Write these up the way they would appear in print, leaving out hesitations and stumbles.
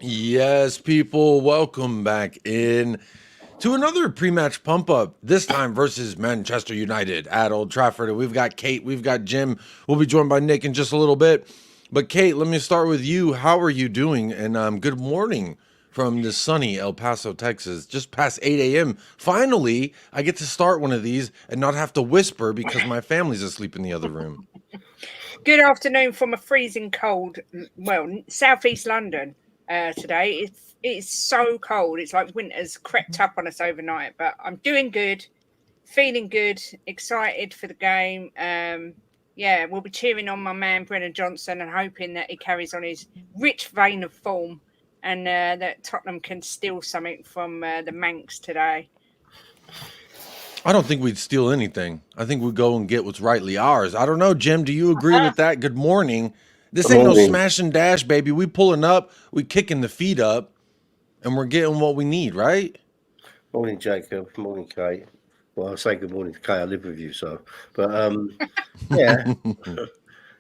Yes, people, welcome back in to another pre-match pump up. This time versus Manchester United at Old Trafford. And we've got Kate, we've got Jim. We'll be joined by Nick in just a little bit. But Kate, let me start with you. How are you doing? And good morning from the sunny El Paso, Texas. Just past 8 a.m. Finally, I get to start one of these and not have to whisper because my family's asleep in the other room. Good afternoon from a freezing cold, southeast London today. It's so cold. It's like winter's crept up on us overnight. But I'm doing good, feeling good, excited for the game. Yeah, we'll be cheering on my man Brennan Johnson and hoping that he carries on his rich vein of form and that Tottenham can steal something from the Manx today. I don't think we'd steal anything. I think we'd go and get what's rightly ours. I don't know, Jim. Do you agree with that? Good morning. This Good ain't no morning. smash and dash, baby. We pulling up, we kicking the feet up, and we're getting what we need, right? Morning, Jacob. Morning, Kate. Well, I'll say good morning to Kate. I live with you, so. But yeah,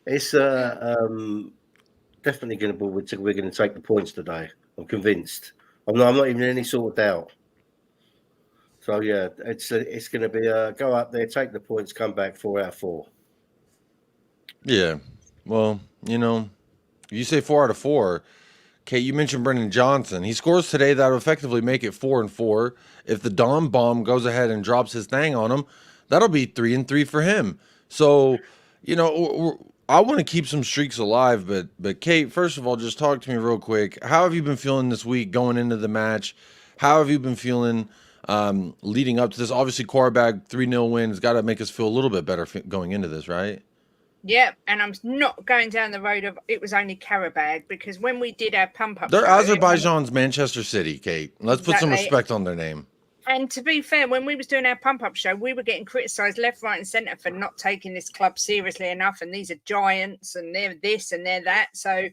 it's definitely going to be. We're going to take the points today. I'm convinced. I'm not even in any sort of doubt. So yeah, it's going to be go up there, take the points, come back 4 out of 4. Yeah. Well, you say 4 out of 4. Kate, you mentioned Brendan Johnson. He scores today that'll effectively make it 4-4. If the Dom bomb goes ahead and drops his thing on him, that'll be 3-3 for him. So, I want to keep some streaks alive, but Kate, first of all, just talk to me real quick. How have you been feeling this week going into the match? How have you been feeling leading up to this? Obviously, Quarterback 3-0 win has got to make us feel a little bit better going into this, right? Yeah, and I'm not going down the road of it was only Karabag because when we did our pump up They're show, Azerbaijan's Manchester City, Kate. Let's put some exactly. respect on their name. And to be fair, when we was doing our pump up show, we were getting criticised left, right, and centre for not taking this club seriously enough. And these are giants, and they're this and they're that. So,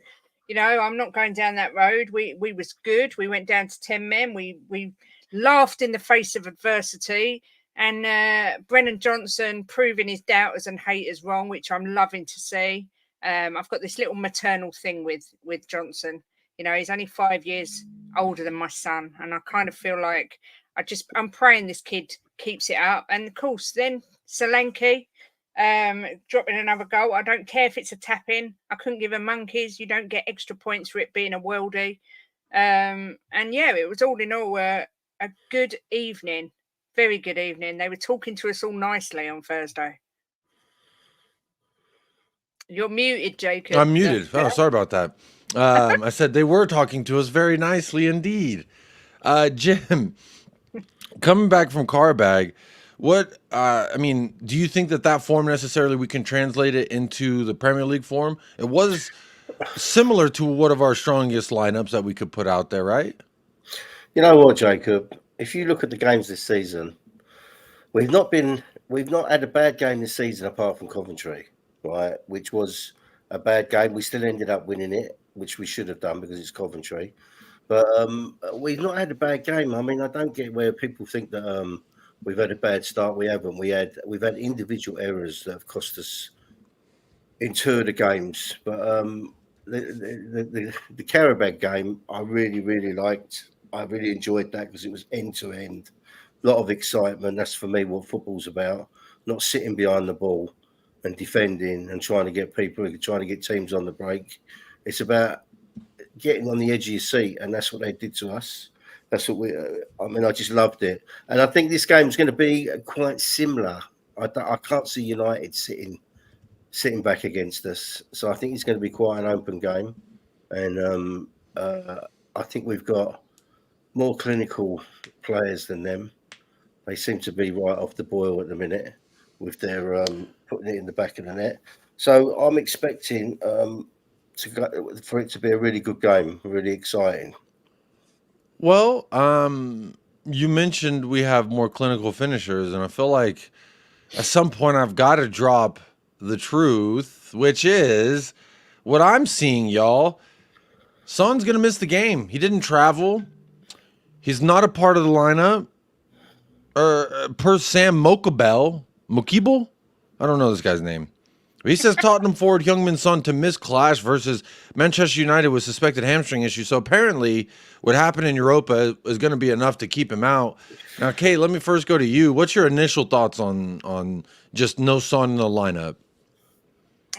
I'm not going down that road. We was good. We went down to 10 men. We laughed in the face of adversity. And Brennan Johnson proving his doubters and haters wrong, which I'm loving to see. I've got this little maternal thing with Johnson. He's only 5 years older than my son, and I kind of feel like I'm praying this kid keeps it up. And of course, then Solanke dropping another goal. I don't care if it's a tap in. I couldn't give a monkeys. You don't get extra points for it being a worldie. And yeah, it was all in all a good evening. Very good evening. They were talking to us all nicely on Thursday. You're muted, Jacob. I'm muted. Oh, sorry about that. I said they were talking to us very nicely indeed. Jim, coming back from Carbag, do you think that form necessarily we can translate it into the Premier League form? It was similar to one of our strongest lineups that we could put out there, right? You know what, Jacob? If you look at the games this season, we've not had a bad game this season apart from Coventry, right? Which was a bad game. We still ended up winning it, which we should have done because it's Coventry. But we've not had a bad game. I mean, I don't get where people think that we've had a bad start. We haven't. We've had individual errors that have cost us in 2 of the games. But the Karabag game, I really, really liked. I really enjoyed that because it was end to end. A lot of excitement. That's for me what football's about. Not sitting behind the ball and defending and trying to get teams on the break. It's about getting on the edge of your seat, and that's what they did to us. That's what I just loved it. And I think this game's going to be quite similar. I can't see United sitting back against us. So I think it's going to be quite an open game. And I think we've got more clinical players than them. They seem to be right off the boil at the minute with their putting it in the back of the net. So I'm expecting for it to be a really good game, really exciting. Well, you mentioned we have more clinical finishers, and I feel like at some point I've got to drop the truth, which is what I'm seeing, y'all. Son's gonna miss the game. He didn't travel. He's not a part of the lineup. Or per Sam Mokibel, I don't know this guy's name. He says Tottenham forward Heung-min Son to miss clash versus Manchester United with suspected hamstring issue. So apparently what happened in Europa is going to be enough to keep him out. Now, Kate, let me first go to you. What's your initial thoughts on just no Son in the lineup?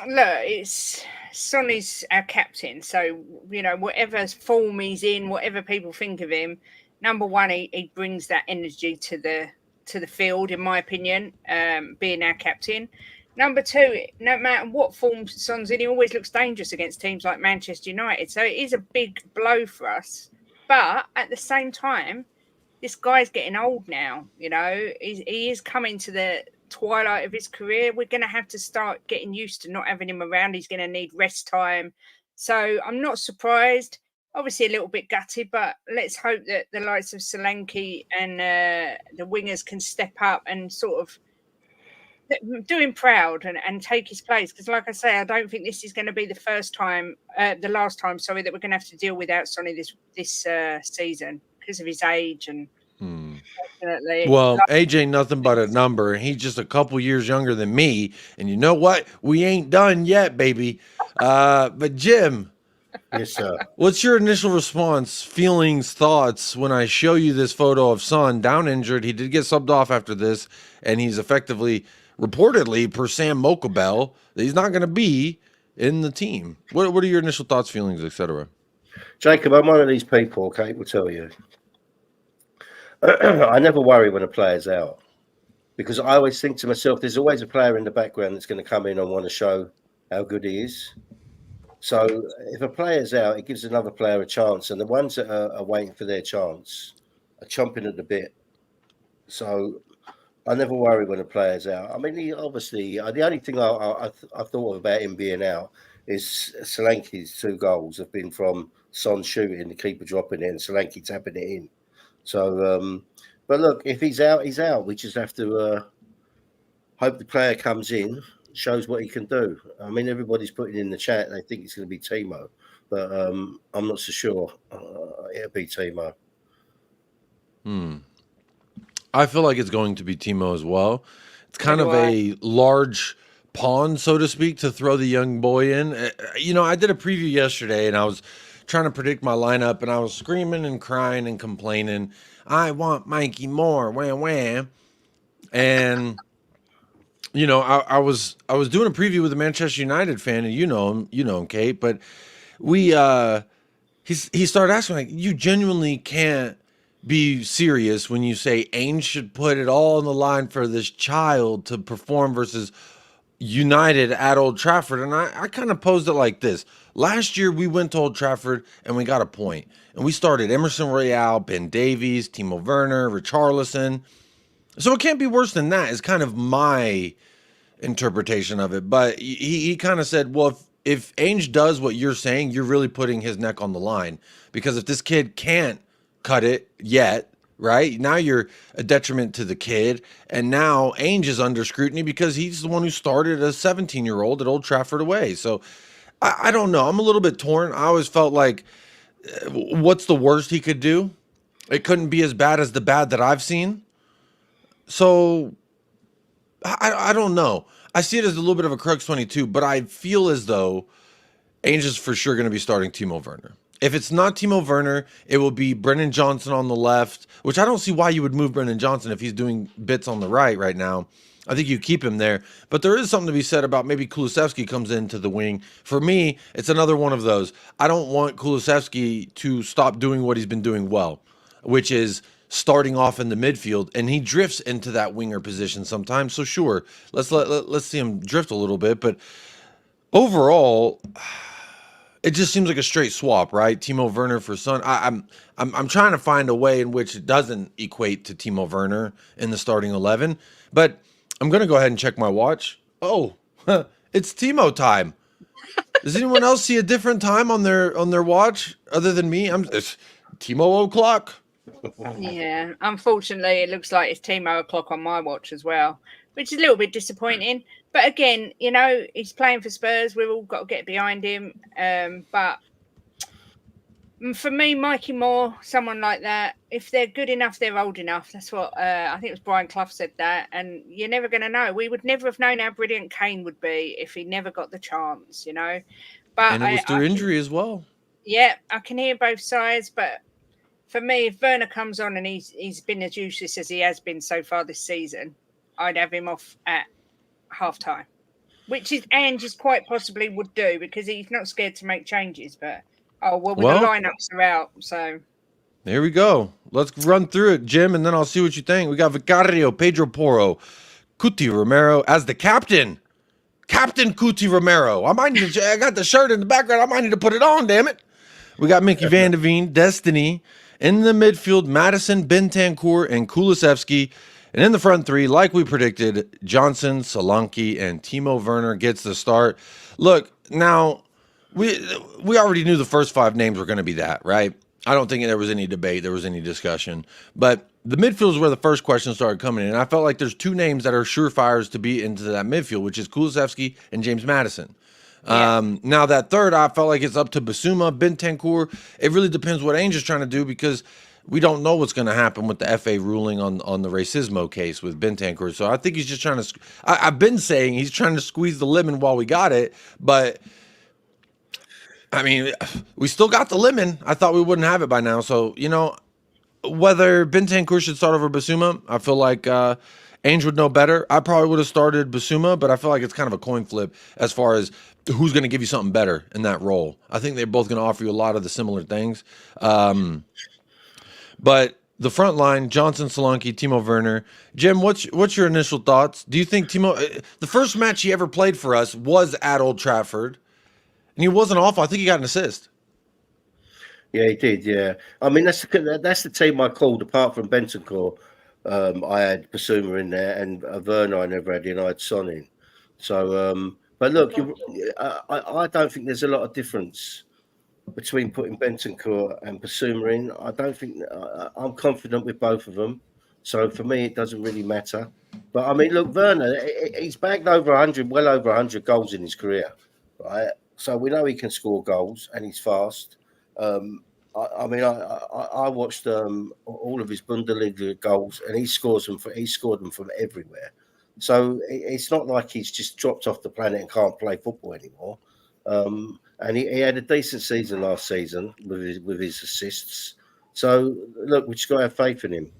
Look, it's Sonny's our captain, so whatever form he's in, whatever people think of him, number one, he brings that energy to the field, in my opinion. Being our captain. Number two, no matter what form Son's in, he always looks dangerous against teams like Manchester United. So it is a big blow for us. But at the same time, this guy's getting old now. He is coming to the twilight of his career. We're going to have to start getting used to not having him around. He's going to need rest time. So I'm not surprised. Obviously, a little bit gutted, but let's hope that the likes of Solanke and the wingers can step up and sort of do him proud and take his place. Because, like I say, I don't think this is going to be the last time, sorry, that we're going to have to deal without Sonny this season because of his age and. Well, AJ nothing but a number, and he's just a couple years younger than me. And you know what? We ain't done yet, baby. But Jim, yes, sir. What's your initial response, feelings, thoughts when I show you this photo of Son down injured? He did get subbed off after this, and he's effectively, reportedly, per Sam Mokabel, that he's not going to be in the team. What are your initial thoughts, feelings, etc.? Jacob, I'm one of these people, Kate will tell you. I never worry when a player's out because I always think to myself, there's always a player in the background that's going to come in and want to show how good he is. So if a player's out, it gives another player a chance, and the ones that are waiting for their chance are chomping at the bit. So I never worry when a player's out. I mean, obviously, the only thing I thought about him being out is Solanke's 2 goals have been from Son shooting, the keeper dropping it, and Solanke tapping it in. So, but look, if he's out, he's out. We just have to hope the player comes in, shows what he can do. I mean, everybody's putting in the chat they think it's going to be Timo, but I'm not so sure it'll be Timo. I feel like it's going to be Timo as well. It's kind of a large pond, so to speak, to throw the young boy in. I did a preview yesterday, and I was trying to predict my lineup, and I was screaming and crying and complaining. I want Mikey Moore, wham wham, and I was doing a preview with a Manchester United fan, and you know him, Kate. But he started asking, like, you genuinely can't be serious when you say Ainge should put it all on the line for this child to perform versus United at Old Trafford. And I kind of posed it like this. Last year, we went to Old Trafford and we got a point. And we started Emerson Royale, Ben Davies, Timo Werner, Richarlison. So it can't be worse than that, is kind of my interpretation of it. But he kind of said, well, if Ainge does what you're saying, you're really putting his neck on the line. Because if this kid can't cut it yet, right? Now you're a detriment to the kid. And now Ainge is under scrutiny because he's the one who started a 17-year-old at Old Trafford away. So I don't know. I'm a little bit torn. I always felt like, what's the worst he could do? It couldn't be as bad as the bad that I've seen. So I don't know. I see it as a little bit of a crux 22, but I feel as though Ainge is for sure going to be starting Timo Werner. If it's not Timo Werner, it will be Brennan Johnson on the left, which I don't see why you would move Brennan Johnson if he's doing bits on the right now. I think you keep him there. But there is something to be said about maybe Kulusevski comes into the wing. For me, it's another one of those. I don't want Kulusevski to stop doing what he's been doing well, which is starting off in the midfield, and he drifts into that winger position sometimes. So sure, let's see him drift a little bit. But overall, it just seems like a straight swap, right? Timo Werner for Son. I'm trying to find a way in which it doesn't equate to Timo Werner in the starting 11. But I'm gonna go ahead and check my watch. Oh, it's Timo time. Does anyone else see a different time on their watch other than me? It's Timo o'clock. Yeah, unfortunately, it looks like it's Timo o'clock on my watch as well, which is a little bit disappointing. But again, he's playing for Spurs. We've all got to get behind him. But For me, Mikey Moore, someone like that, if they're good enough, they're old enough. That's what I think it was Brian Clough said that. And you're never going to know. We would never have known how brilliant Kane would be if he never got the chance, you know. But And it was through injury as well. Yeah, I can hear both sides. But for me, if Werner comes on and he's been as useless as he has been so far this season, I'd have him off at half time, which is Ange quite possibly would do because he's not scared to make changes. But the lineups are out, so there we go. Let's run through it, Jim, and then I'll see what you think. We got Vicario, Pedro Porro, Cuti Romero as the captain. Captain Cuti Romero. I got the shirt in the background. I might need to put it on, damn it. We got Mickey Van de Veen, Destiny. In the midfield, Madison, Bentancur, and Kulusevski. And in the front three, like we predicted, Johnson, Solanke, and Timo Werner gets the start. Look, now, we already knew the first 5 names were going to be that, right? I don't think there was any debate, there was any discussion. But the midfield is where the first question started coming in. And I felt like there's 2 names that are surefires to be into that midfield, which is Kulusevski and James Madison. Yeah. Now that third, I felt like it's up to Basuma, Bentancur. It really depends what Ainge is trying to do because we don't know what's going to happen with the FA ruling on the racismo case with Bentancur. So I think he's just trying to. I've been saying he's trying to squeeze the lemon while we got it, but I mean, we still got the lemon. I thought we wouldn't have it by now. So whether Bentancur should start over Basuma, I feel like Ainge would know better. I probably would have started Basuma, but I feel like it's kind of a coin flip as far as who's going to give you something better in that role. I think they're both going to offer you a lot of the similar things. But the front line, Johnson, Solanke, Timo Werner. Jim, what's your initial thoughts? Do you think Timo, the first match he ever played for us was at Old Trafford, and he wasn't awful. I think he got an assist. Yeah, he did, yeah. I mean, that's the team I called, apart from Bentancur. I had Basuma in there, and Werner I never had in. I had Son in. So, but look, I don't think there's a lot of difference between putting Bentancur and Basuma in. I don't think I'm confident with both of them. So for me, it doesn't really matter. But I mean, look, Werner, he's bagged well over 100 goals in his career, right? So we know he can score goals and he's fast. I watched all of his Bundesliga goals, and he scored them from everywhere. So it's not like he's just dropped off the planet and can't play football anymore. And he had a decent season last season with his assists. So look, we just got to have faith in him.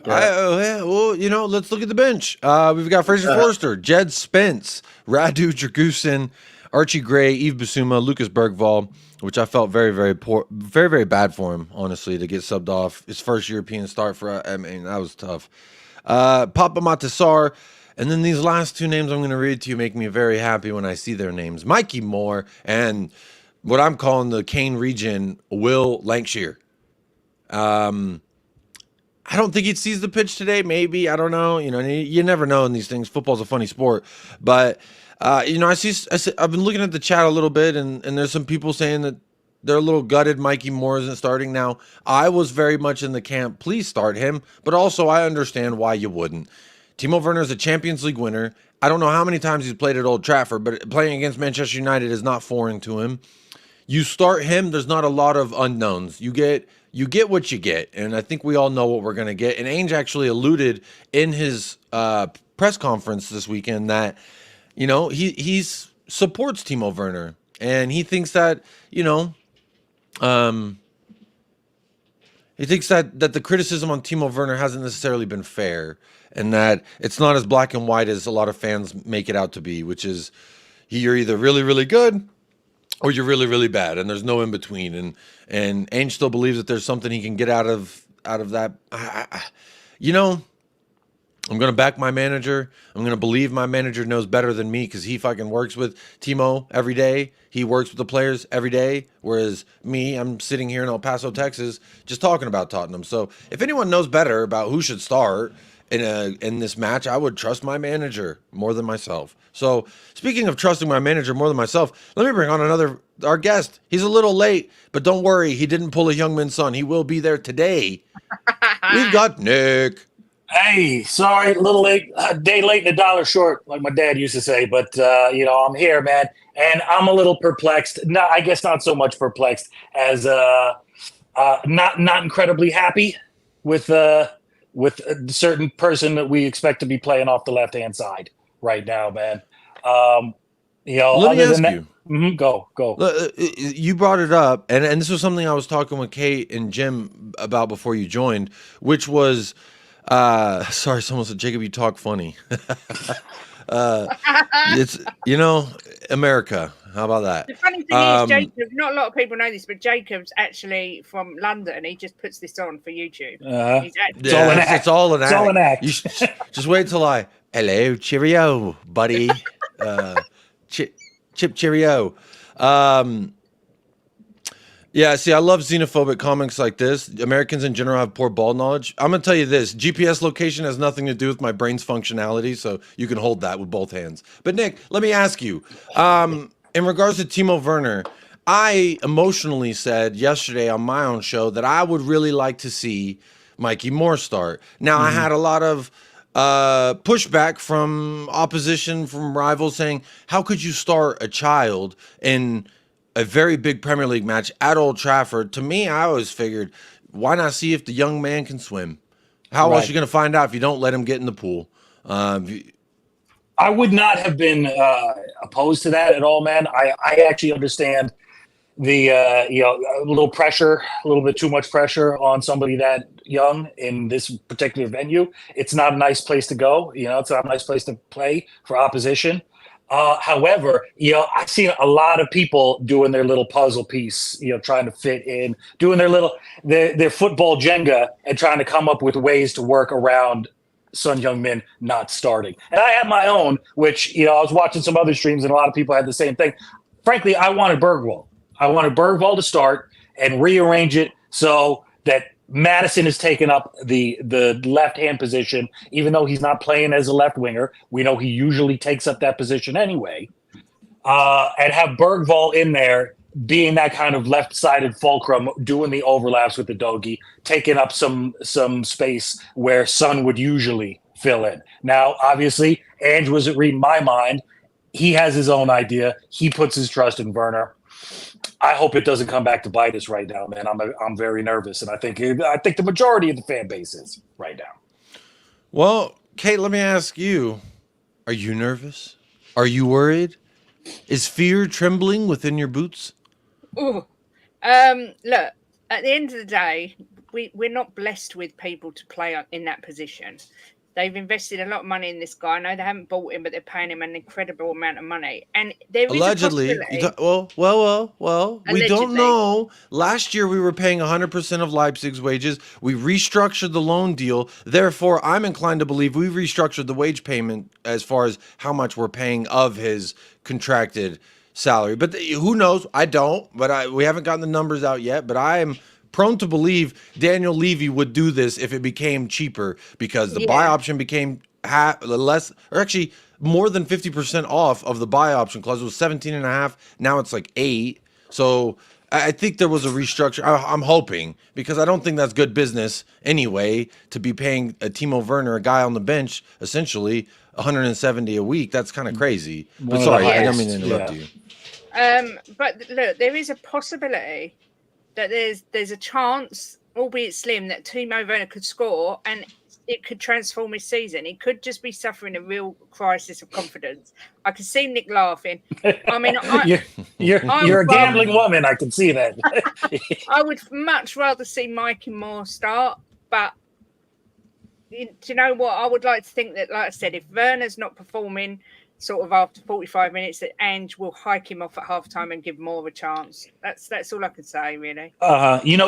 Let's look at the bench. We've got Fraser Forster, Jed Spence, Radu Dragusin, Archie Gray, Yves Basuma, Lucas Bergvall, which I felt very, very poor, very, very bad for him, honestly, to get subbed off. His first European start that was tough. Papa Matasar, and then these last 2 names I'm going to read to you make me very happy when I see their names. Mikey Moore and what I'm calling the Kane region, Will Lancashire. I don't think he'd seize the pitch today. Maybe, I don't know. You never know in these things. Football's a funny sport, but I've been looking at the chat a little bit, and there's some people saying that they're a little gutted Mikey Moore isn't starting. Now, I was very much in the camp, please start him, but also I understand why you wouldn't. Timo Werner is a Champions League winner. I don't know how many times he's played at Old Trafford, but playing against Manchester United is not foreign to him. You start him, there's not a lot of unknowns. You get what you get, and I think we all know what we're going to get. And Ainge actually alluded in his press conference this weekend that, he supports Timo Werner, and he thinks that, he thinks that the criticism on Timo Werner hasn't necessarily been fair, and that it's not as black and white as a lot of fans make it out to be, which is you're either really, really good or you're really, really bad, and there's no in between. And Ainge still believes that there's something he can get out of that. I'm going to back my manager. I'm going to believe my manager knows better than me because he fucking works with Timo every day. He works with the players every day, whereas me, I'm sitting here in El Paso, Texas, just talking about Tottenham. So if anyone knows better about who should start in this match, I would trust my manager more than myself. So speaking of trusting my manager more than myself, let me bring on our guest. He's a little late, but don't worry, he didn't pull a Youngman Son. He will be there today. We've got Nick. Hey, sorry, a little late, a day late and a dollar short, like my dad used to say. But I'm here, man. and I'm a little perplexed. No, I guess not so much perplexed as not incredibly happy with a certain person that we expect to be playing off the left hand side right now, man. Let me Other than ask that, you. go. You brought it up, and this was something I was talking with Kate and Jim about before you joined, which was, sorry, someone said, Jacob, you talk funny. It's, America. How about that? The funny thing is, Jacob, not a lot of people know this, but Jacob's actually from London. He just puts this on for YouTube. He's actually, It's all an act. It's all an act. You just wait till hello, cheerio, buddy. Chip cheerio. Yeah, see, I love xenophobic comics like this. Americans in general have poor ball knowledge. I'm going to tell you this. GPS location has nothing to do with my brain's functionality, so you can hold that with both hands. But, Nick, let me ask you. In regards to Timo Werner, I emotionally said yesterday on my own show that I would really like to see Mikey Moore start. Now, I had a lot of pushback from opposition, from rivals saying, how could you start a child in a very big Premier League match at Old Trafford? To me, I always figured, why not see if the young man can swim? How else are you going to find out if you don't let him get in the pool? I would not have been opposed to that at all, man. I actually understand the a little pressure, a little bit too much pressure on somebody that young in this particular venue. It's not a nice place to go. It's not a nice place to play for opposition. However, I've seen a lot of people doing their little puzzle piece, trying to fit in, doing their football Jenga and trying to come up with ways to work around Son Heung-min not starting. And I have my own, which, I was watching some other streams and a lot of people had the same thing. Frankly, I wanted Bergwall. I wanted Bergwall to start and rearrange it so that Madison has taken up the left-hand position, even though he's not playing as a left winger. We know he usually takes up that position anyway. And have Bergvall in there being that kind of left-sided fulcrum, doing the overlaps with the Dogi, taking up some space where Son would usually fill in. Now, obviously, Ange was reading my mind. He has his own idea. He puts his trust in Werner. I hope it doesn't come back to bite us right now, man. I'm very nervous, and I think the majority of the fan base is right now. Well, Kate, let me ask you: are you nervous? Are you worried? Is fear trembling within your boots? Look, at the end of the day, we're not blessed with people to play in that position. They've invested a lot of money in this guy. I know they haven't bought him, but they're paying him an incredible amount of money. And there is Allegedly, well, we don't know. Last year, we were paying 100% of Leipzig's wages. We restructured the loan deal. Therefore, I'm inclined to believe we restructured the wage payment as far as how much we're paying of his contracted salary. But who knows? I don't. But we haven't gotten the numbers out yet. But I am prone to believe Daniel Levy would do this if it became cheaper, because the buy option became less, or actually more than 50% off of the buy option clause. It was 17.5. Now it's like 8. So I think there was a restructure. I'm hoping, because I don't think that's good business anyway, to be paying a Timo Werner, a guy on the bench, essentially 170 a week. That's kind of crazy. But sorry, I don't mean to interrupt you. But look, there is a possibility that there's a chance, albeit slim, that Timo Werner could score and it could transform his season. He could just be suffering a real crisis of confidence. I can see Nick laughing. I mean, you're a gambling woman. I can see that. I would much rather see Mikey Moore start, but do you know what? I would like to think that, like I said, if Werner's not performing sort of after 45 minutes, that Ange will hike him off at halftime and give Moore a chance. That's all I can say, really.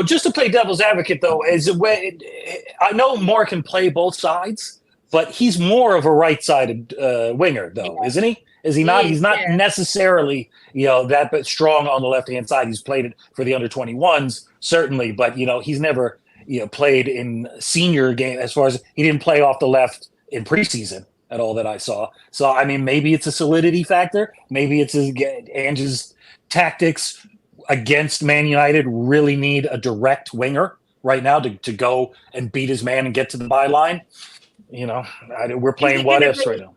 Just to play devil's advocate, though, I know Moore can play both sides, but he's more of a right-sided winger, though, isn't he? Is he not? He's not necessarily, that strong on the left-hand side. He's played it for the under-21s, certainly, but, he's never, played in senior game, as far as he didn't play off the left in preseason at all that I saw. So, I mean, maybe it's a solidity factor. Maybe it's Ange's tactics against Man United really need a direct winger right now to go and beat his man and get to the byline. We're playing what ifs right now.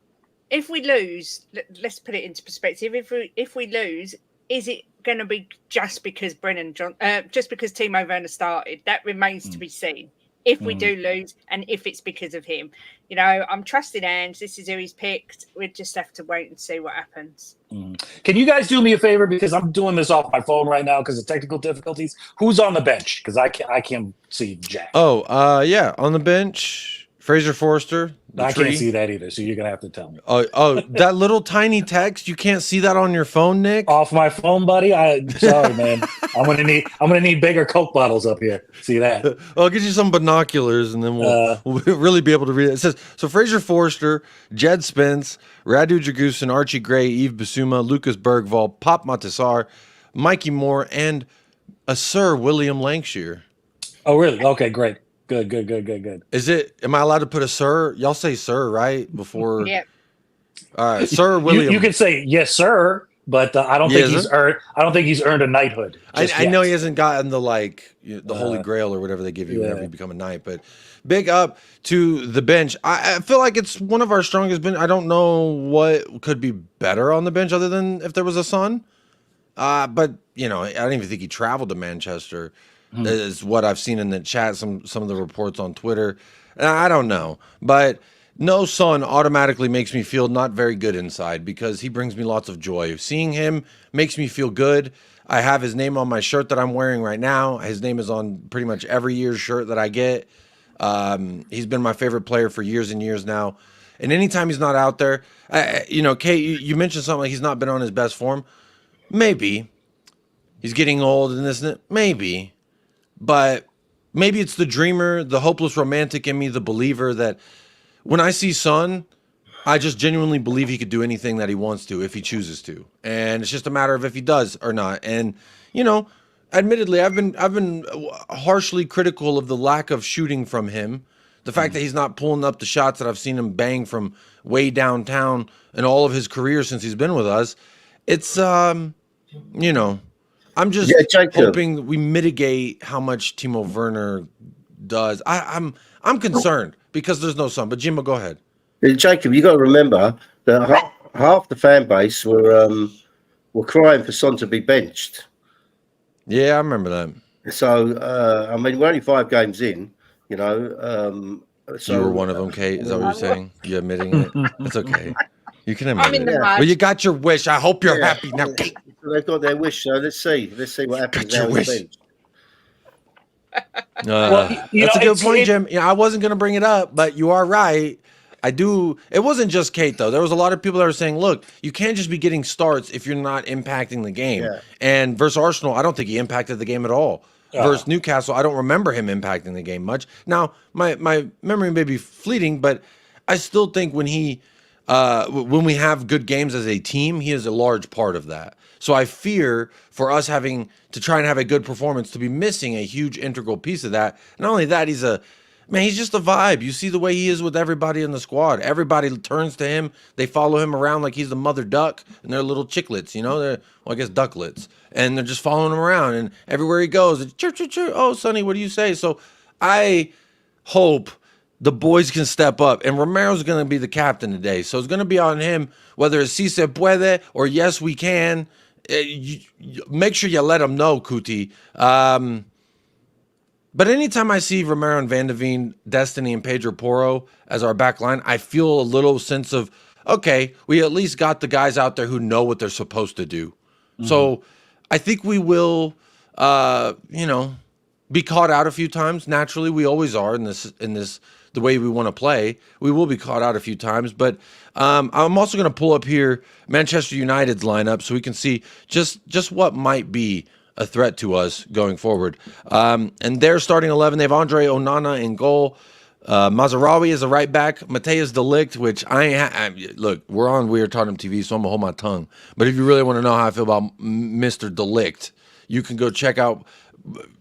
if we lose, let's put it into perspective. If we lose, is it going to be just because just because Timo Werner started? That remains to be seen. If we do lose, and if it's because of him, you know, I'm trusting Ange. This is who he's picked. We just have to wait and see what happens. Can you guys do me a favor, because I'm doing this off my phone right now because of technical difficulties? Who's on the bench? Because I can't see Jack. Oh, yeah, on the bench, Fraser Forster. I can't see that either, so you're gonna have to tell me. Oh, that little tiny text, you can't see that on your phone, Nick? Off my phone, buddy. Sorry, man. I'm gonna need bigger Coke bottles up here. See that? I'll get you some binoculars, and then we'll really be able to read it. It says, so Fraser Forster, Jed Spence, Radu Dragusin, Archie Gray, Yves Bissouma, Lucas Bergvall, Pop Matasar, Mikey Moore, and a Sir William Lancashire. Oh, really? Okay, great. Good. Is it? Am I allowed to put a sir? Y'all say sir, right? Before. Yeah. All right, Sir William. You can say yes, sir, but I don't think he's earned. I don't think he's earned a knighthood. I know he hasn't gotten the the Holy Grail or whatever they give you whenever you become a knight. But big up to the bench. I feel like it's one of our strongest bench. I don't know what could be better on the bench other than if there was a Son. But you know, I don't even think he traveled to Manchester. Is what I've seen in the chat, some of the reports on Twitter. I don't know, but no Son automatically makes me feel not very good inside because he brings me lots of joy. Seeing him makes me feel good. I have his name on my shirt that I'm wearing right now. His name is on pretty much every year's shirt that I get. He's been my favorite player for years and years now. And anytime he's not out there, you know, Kate, you mentioned something like he's not been on his best form. Maybe. He's getting old and this and that. Maybe. But maybe it's the dreamer, the hopeless romantic in me, the believer that when I see Son, I just genuinely believe he could do anything that he wants to if he chooses to. And it's just a matter of if he does or not. And, you know, admittedly, I've been harshly critical of the lack of shooting from him. The fact that he's not pulling up the shots that I've seen him bang from way downtown in all of his career since he's been with us. It's, you know, I'm just hoping we mitigate how much Timo Werner does. I'm concerned because there's no Son. But Jimbo, go ahead. Jacob, you got to remember that half the fan base were crying for Son to be benched. Yeah, I remember that. So I mean, we're only 5 games in. You know, so you were one of them, Kate. Is that what you're saying? You're admitting it. It's okay. You can admit it. Well, you got your wish. I hope you're happy now, Kate. They've got their wish, so let's see what happens now. That's a good point, Jim. I wasn't going to bring it up, but you are right. I do. It wasn't just Kate, though. There was a lot of people that were saying, look, you can't just be getting starts if you're not impacting the game. Yeah. And versus Arsenal, I don't think he impacted the game at all. Versus Newcastle, I don't remember him impacting the game much. Now, my memory may be fleeting, but I still think when we have good games as a team, he is a large part of that. So I fear for us having to try and have a good performance to be missing a huge integral piece of that. Not only that, he's just a vibe. You see the way he is with everybody in the squad. Everybody turns to him. They follow him around like he's the mother duck, and they're little chicklets, you know? I guess ducklets. And they're just following him around, and everywhere he goes, it's chirp, chirp, chirp. Oh, Sonny, what do you say? So I hope the boys can step up, and Romero's going to be the captain today. So it's going to be on him, whether it's si se puede or yes, we can. Make sure you let him know, Kuti. But anytime I see Romero and Van de Veen, Destiny, and Pedro Porro as our back line, I feel a little sense of, okay, we at least got the guys out there who know what they're supposed to do. Mm-hmm. So I think we will, be caught out a few times. Naturally, we always are in this the way we want to play. We will be caught out a few times, but I'm also going to pull up here Manchester United's lineup so we can see just what might be a threat to us going forward. And they're starting 11. They have Andre Onana in goal. Mazarawi is a right back. Matthijs de Ligt, which look, we're on WeAreTottenhamTV, so I'm going to hold my tongue. But if you really want to know how I feel about Mr. de Ligt, you can go check out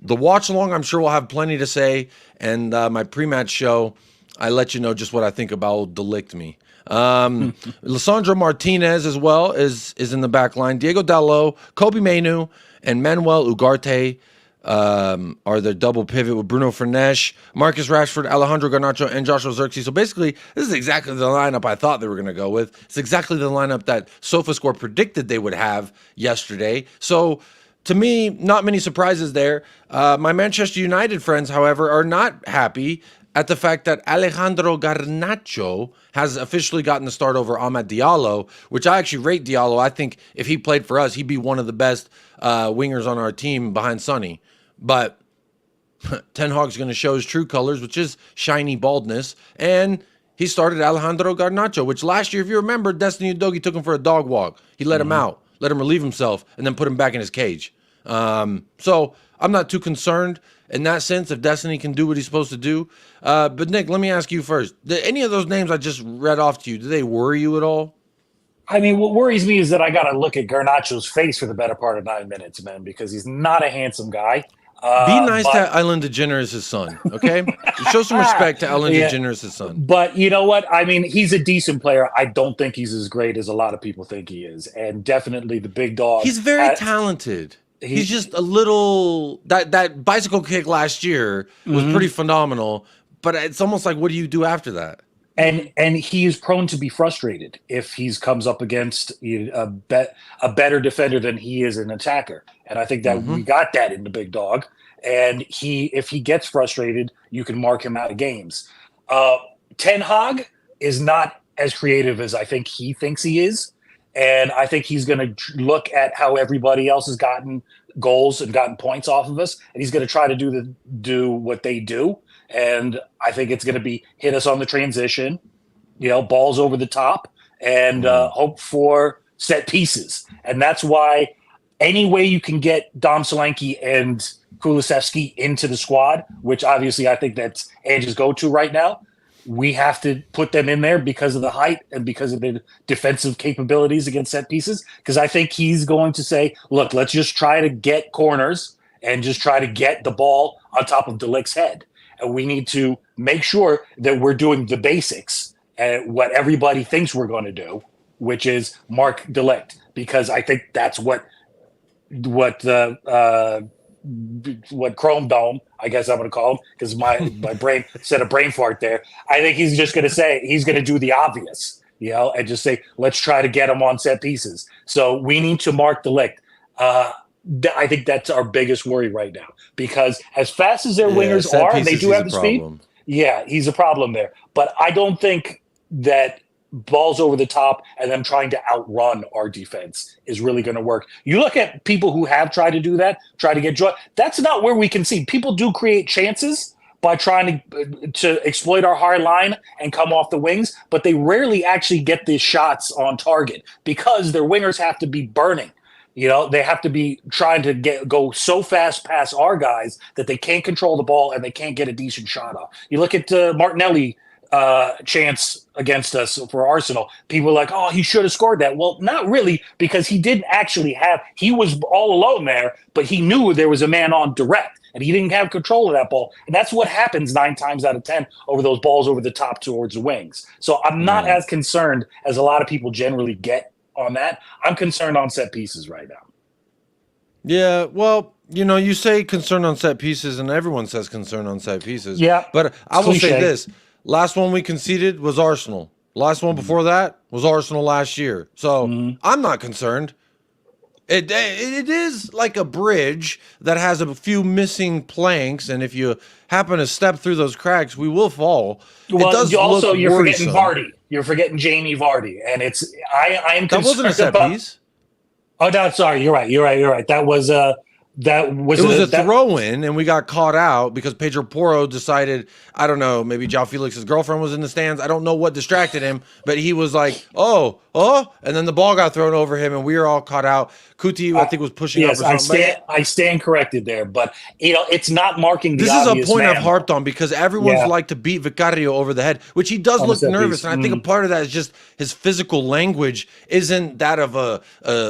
the watch along. I'm sure we'll have plenty to say. And my pre-match show, I let you know just what I think about old de Ligt me. Lissandro Martinez as well is in the back line. Diego Dalot, Kobe Mainu, and Manuel Ugarte are the double pivot with Bruno Fernandes, Marcus Rashford, Alejandro Garnacho, and Joshua Zirkzee. So basically, this is exactly the lineup I thought they were going to go with. It's exactly the lineup that SofaScore predicted they would have yesterday. So to me, not many surprises there. My Manchester United friends, however, are not happy at the fact that Alejandro Garnacho has officially gotten the start over Amad Diallo, which I actually rate Diallo. I think if he played for us, he'd be one of the best wingers on our team behind Sonny. But Ten Hag's going to show his true colors, which is shiny baldness. And he started Alejandro Garnacho, which last year, if you remember, Destiny Udogie took him for a dog walk. He let him out, let him relieve himself, and then put him back in his cage. So I'm not too concerned in that sense if Destiny can do what he's supposed to do. But Nick, let me ask you first. Any of those names I just read off to you, do they worry you at all? I mean, what worries me is that I got to look at Garnacho's face for the better part of 9 minutes, man, because he's not a handsome guy. Be nice to Ellen DeGeneres' son, okay? Show some respect to Ellen DeGeneres' son. But you know what? I mean, he's a decent player. I don't think he's as great as a lot of people think he is. And definitely the big dog. He's very talented. He's just a little... That bicycle kick last year was pretty phenomenal. But it's almost like, what do you do after that? And he is prone to be frustrated if he comes up against a better defender than he is an attacker. And I think that we got that in the big dog. And if he gets frustrated, you can mark him out of games. Ten Hag is not as creative as I think he thinks he is. And I think he's going to look at how everybody else has gotten goals and gotten points off of us. And he's going to try to do what they do. And I think it's going to be hit us on the transition, balls over the top, and hope for set pieces. And that's why any way you can get Dom Solanke and Kulusevski into the squad, which obviously I think that's Ange's go-to right now, we have to put them in there because of the height and because of their defensive capabilities against set pieces. Because I think he's going to say, look, let's just try to get corners and just try to get the ball on top of De Ligt's head. And we need to make sure that we're doing the basics and what everybody thinks we're going to do, which is mark De Ligt, because I think that's what Chrome Dome, I guess I'm going to call him, because my brain said a brain fart there. I think he's just going to say he's going to do the obvious, and just say, let's try to get him on set pieces. So we need to mark De Ligt. I think that's our biggest worry right now, because as fast as their wingers are, they do have the speed. Yeah, he's a problem there. But I don't think that balls over the top and them trying to outrun our defense is really going to work. You look at people who have tried to do that, try to get joy. That's not where we can see. People do create chances by trying to exploit our high line and come off the wings, but they rarely actually get the shots on target because their wingers have to be burning. They have to be trying to go so fast past our guys that they can't control the ball and they can't get a decent shot off. You look at Martinelli chance against us for Arsenal. People are like, oh, he should have scored that. Well, not really, because he didn't actually he was all alone there, but he knew there was a man on direct and he didn't have control of that ball. And that's what happens 9 times out of 10 over those balls over the top towards the wings. So I'm not as concerned as a lot of people generally get on that. I'm concerned on set pieces right now. Yeah, well, you say concern on set pieces, and everyone says concern on set pieces. Yeah, but I will say this: last one we conceded was Arsenal. Last one before that was Arsenal last year. So I'm not concerned. It is like a bridge that has a few missing planks, and if you happen to step through those cracks, we will fall. Well, it does you're worrisome. Forgetting Vardy. You're forgetting Jamie Vardy, and I am concerned. That wasn't a set piece. Oh no, sorry, you're right. That was a throw-in, and we got caught out because Pedro Porro decided, I don't know, maybe João Felix's girlfriend was in the stands. I don't know what distracted him, but he was like, oh, and then the ball got thrown over him, and we were all caught out. Kuti, I think, was pushing up or something. I stand corrected there, but it's not marking the This obvious is a point man. I've harped on because everyone's like to beat Vicario over the head, which he does look nervous, and I think a part of that is just his physical language isn't that of a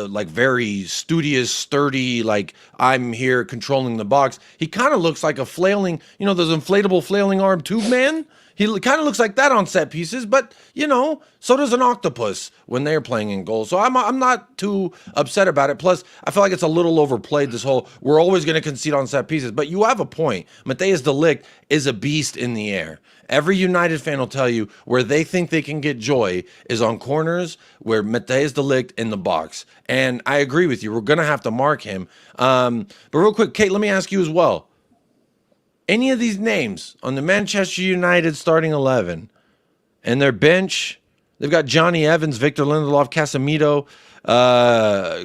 like very studious, sturdy, like I'm here controlling the box. He kind of looks like a flailing, those inflatable flailing arm tube man. He kind of looks like that on set pieces, but you know, so does an octopus when they're playing in goal. So I'm not too upset about it. Plus, I feel like it's a little overplayed. This whole we're always going to concede on set pieces, but you have a point. Matthias de Ligt is a beast in the air. Every United fan will tell you where they think they can get joy is on corners where Matthias de Ligt in the box. And I agree with you. We're going to have to mark him. But real quick, Kate, let me ask you as well. Any of these names on the Manchester United starting 11 and their bench, they've got Johnny Evans, Victor Lindelof, Casemiro,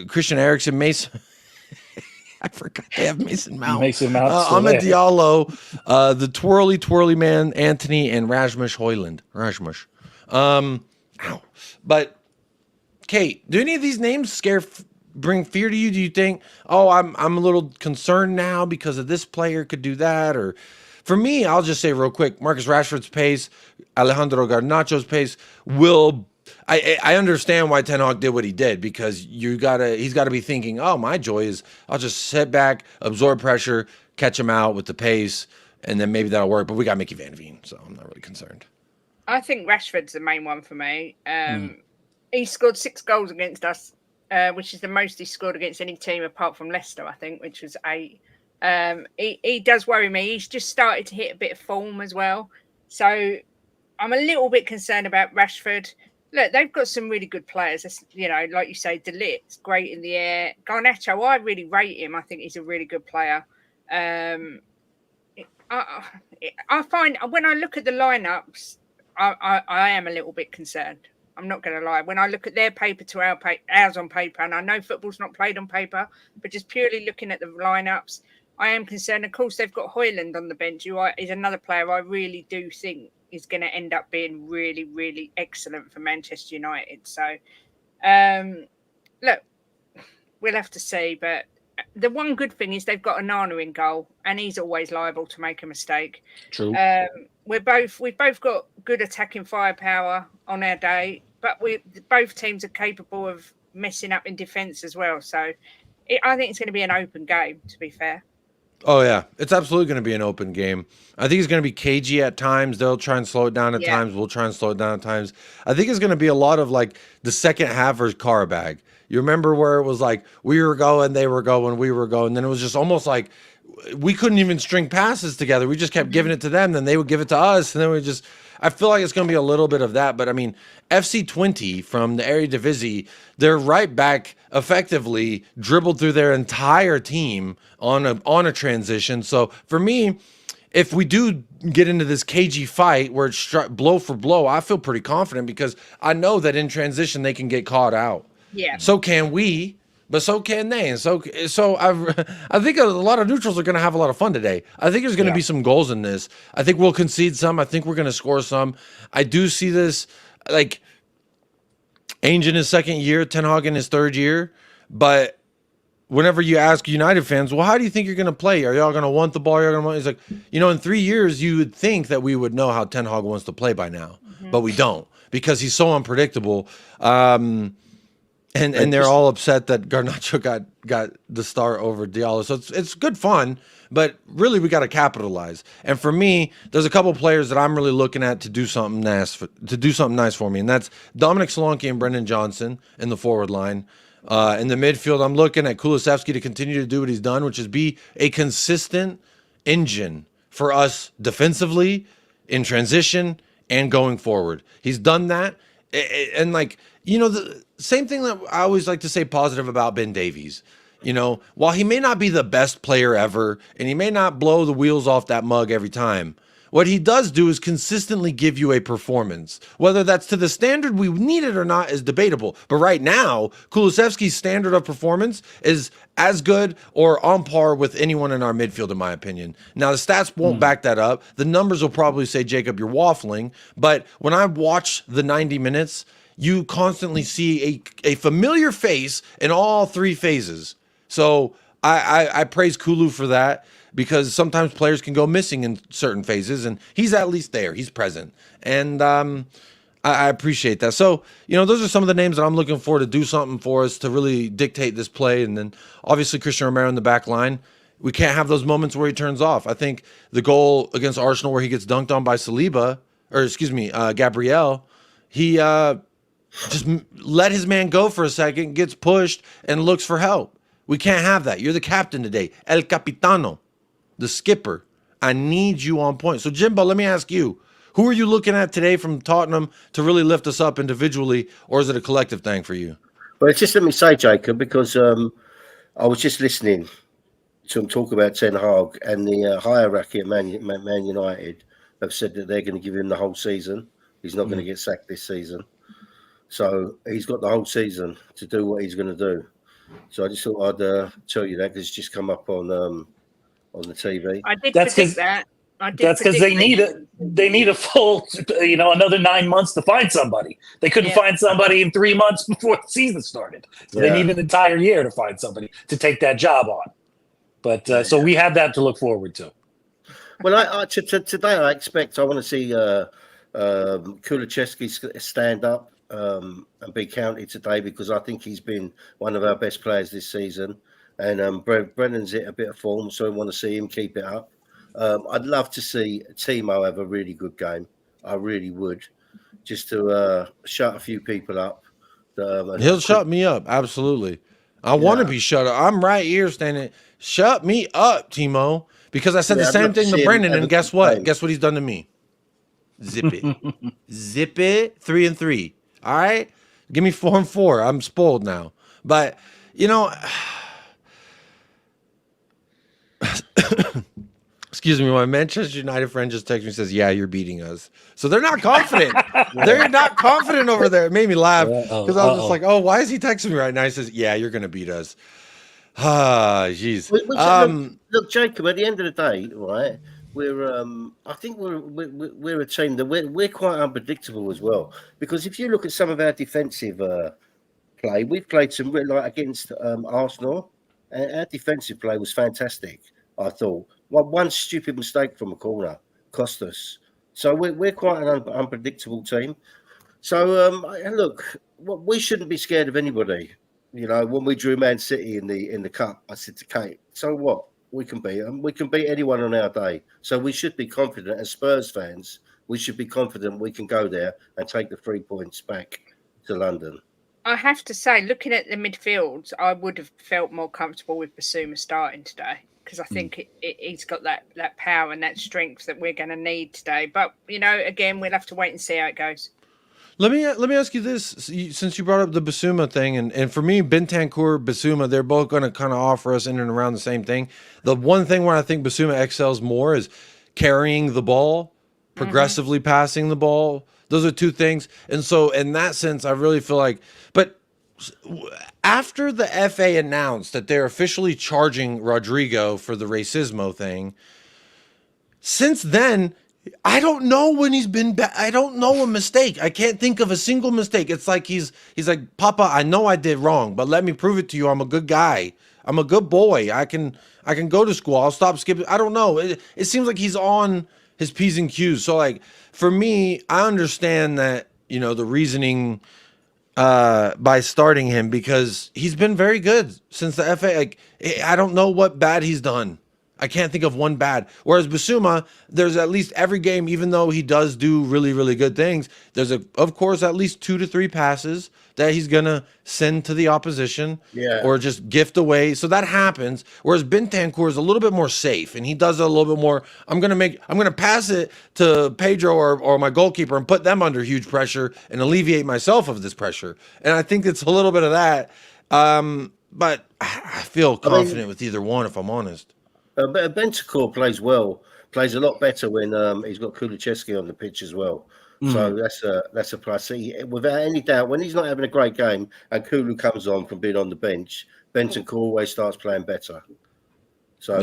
Christian Eriksen, Mason. I forgot they have Mason Mount. Mason Mount still Ahmed there. Diallo, the twirly man, Anthony, and Rasmus Højlund. Ow. But, Kate, do any of these names bring fear to you? Do you think, oh, I'm a little concerned now because of this player could do that? Or for me, I'll just say real quick, Marcus Rashford's pace, Alejandro Garnacho's pace will. I understand why Ten Hag did what he did, because he's got to be thinking, oh, my joy is I'll just sit back, absorb pressure, catch him out with the pace, and then maybe that'll work. But we got Mickey Van Veen, so I'm not really concerned. I think Rashford's the main one for me. He scored 6 goals against us, which is the most he scored against any team apart from Leicester, I think, which was 8. He does worry me. He's just started to hit a bit of form as well. So I'm a little bit concerned about Rashford. Look, they've got some really good players. You know, like you say, De Ligt's great in the air. Garnacho, I really rate him. I think he's a really good player. I find when I look at the lineups, I am a little bit concerned. I'm not going to lie. When I look at their paper to ours on paper, and I know football's not played on paper, but just purely looking at the lineups, I am concerned. Of course, they've got Højlund on the bench, who is another player I really do think is going to end up being really, really excellent for Manchester United. So, look, we'll have to see. But the one good thing is they've got Onana in goal, and he's always liable to make a mistake. True. We've both got good attacking firepower on our day, but both teams are capable of messing up in defence as well. So, I think it's going to be an open game, to be fair. Oh, yeah. It's absolutely going to be an open game. I think it's going to be cagey at times. They'll try and slow it down at times. We'll try and slow it down at times. I think it's going to be a lot of like the second half versus car bag. You remember where it was like we were going, they were going, we were going. Then it was just almost like we couldn't even string passes together. We just kept giving it to them. Then they would give it to us. And then I feel like it's going to be a little bit of that. But I mean, FC 20 from the Eredivisie, their right back effectively dribbled through their entire team on a transition. So for me, if we do get into this cagey fight where it's blow for blow, I feel pretty confident because I know that in transition they can get caught out. Yeah. So can we, but so can they. And so I think a lot of neutrals are going to have a lot of fun today. I think there's going to be some goals in this. I think we'll concede some. I think we're going to score some. I do see this like Ainge in his second year, Ten Hag in his third year. But whenever you ask United fans, well, how do you think you're going to play? Are y'all going to want the ball? He's like, in 3 years, you would think that we would know how Ten Hag wants to play by now. But we don't, because he's so unpredictable. And they're all upset that Garnacho got the start over Diallo. So it's good fun, but really we got to capitalize. And for me, there's a couple players that I'm really looking at to do something nice for me, and that's Dominic Solanke and Brendan Johnson in the forward line. In the midfield, I'm looking at Kulusevski to continue to do what he's done, which is be a consistent engine for us defensively, in transition, and going forward. He's done that, and the same thing that I always like to say positive about Ben Davies. While he may not be the best player ever, and he may not blow the wheels off that mug every time, what he does do is consistently give you a performance. Whether that's to the standard we need it or not is debatable. But right now, Kulusevski's standard of performance is as good or on par with anyone in our midfield, in my opinion. Now, the stats won't back that up. The numbers will probably say, Jacob, you're waffling. But when I watch the 90 minutes, you constantly see a familiar face in all 3 phases. So I praise Kulu for that, because sometimes players can go missing in certain phases, and he's at least there. He's present. And I appreciate that. So, those are some of the names that I'm looking for to do something for us to really dictate this play. And then obviously Christian Romero in the back line. We can't have those moments where he turns off. I think the goal against Arsenal where he gets dunked on by Saliba, or excuse me, Gabriel, he just let his man go for a second, gets pushed, and looks for help. We can't have that. You're the captain today. El Capitano, the skipper. I need you on point. So, Jimbo, let me ask you, who are you looking at today from Tottenham to really lift us up individually, or is it a collective thing for you? Well, just let me say, Jacob, because I was just listening to him talk about Ten Hag, and the hierarchy at Man United have said that they're going to give him the whole season. He's not going to get sacked this season. So he's got the whole season to do what he's going to do. So I just thought I'd tell you that, because it's just come up on the TV. I did That's predict that. That's because they need a full, another 9 months to find somebody. They couldn't find somebody in 3 months before the season started. So they need an entire year to find somebody to take that job on. But so we have that to look forward to. Well, today I want to see Kulusevski stand up and be counted today, because I think he's been one of our best players this season. And Brennan's hit a bit of form, so I want to see him keep it up. I'd love to see Timo have a really good game. I really would, just to shut a few people up. He'll shut me up, absolutely. I want to be shut up. I'm right here standing. Shut me up, Timo, because I said the same thing to Brendan, and guess what? Game. Guess what he's done to me? Zip it. Zip it. 3-3. All right? Give me 4-4. I'm spoiled now. But, excuse me, my Manchester United friend just texted me and says, yeah, you're beating us. So they're not confident. They're not confident over there. It made me laugh because I was just like, oh, why is he texting me right now? He says, yeah, you're going to beat us. Ah, jeez. Look, Jacob, at the end of the day, right, I think we're a team that we're quite unpredictable as well. Because if you look at some of our defensive play, we've played some against Arsenal, and our defensive play was fantastic, I thought. One stupid mistake from a corner cost us. So we're quite an unpredictable team. So look, we shouldn't be scared of anybody. When we drew Man City in the cup, I said to Kate, so what? We can beat them. We can beat anyone on our day. So we should be confident. As Spurs fans, we should be confident we can go there and take the 3 points back to London. I have to say, looking at the midfield, I would have felt more comfortable with Basuma starting today, because I think he's got that power and that strength that we're going to need today. But, again, we'll have to wait and see how it goes. Let me ask you this, since you brought up the Basuma thing, and for me, Bentancur, Basuma, they're both going to kind of offer us in and around the same thing. The one thing where I think Basuma excels more is carrying the ball, progressively passing the ball. Those are two things. And so in that sense, I really feel like, but after the FA announced that they're officially charging Rodrigo for the racismo thing, since then, I don't know when he's been bad. I don't know a mistake. I can't think of a single mistake. It's like he's like, Papa, I know I did wrong, but let me prove it to you. I'm a good guy. I'm a good boy. I can go to school. I'll stop skipping. I don't know. It seems like he's on his P's and Q's. So like for me, I understand that, the reasoning by starting him, because he's been very good since the FA. Like, I don't know what bad he's done. I can't think of one bad. Whereas Basuma, there's at least every game, even though he does do really, really good things, there's of course at least 2 to 3 passes that he's gonna send to the opposition, or just gift away. So that happens. Whereas Bentancur is a little bit more safe, and he does it a little bit more. I'm gonna pass it to Pedro or my goalkeeper and put them under huge pressure and alleviate myself of this pressure. And I think it's a little bit of that. But I feel confident with either one, if I'm honest. Bentancur plays a lot better when he's got Kulusevski on the pitch as well. So that's a plus. Without any doubt, when he's not having a great game and Kulu comes on from being on the bench, Bentancur always starts playing better. So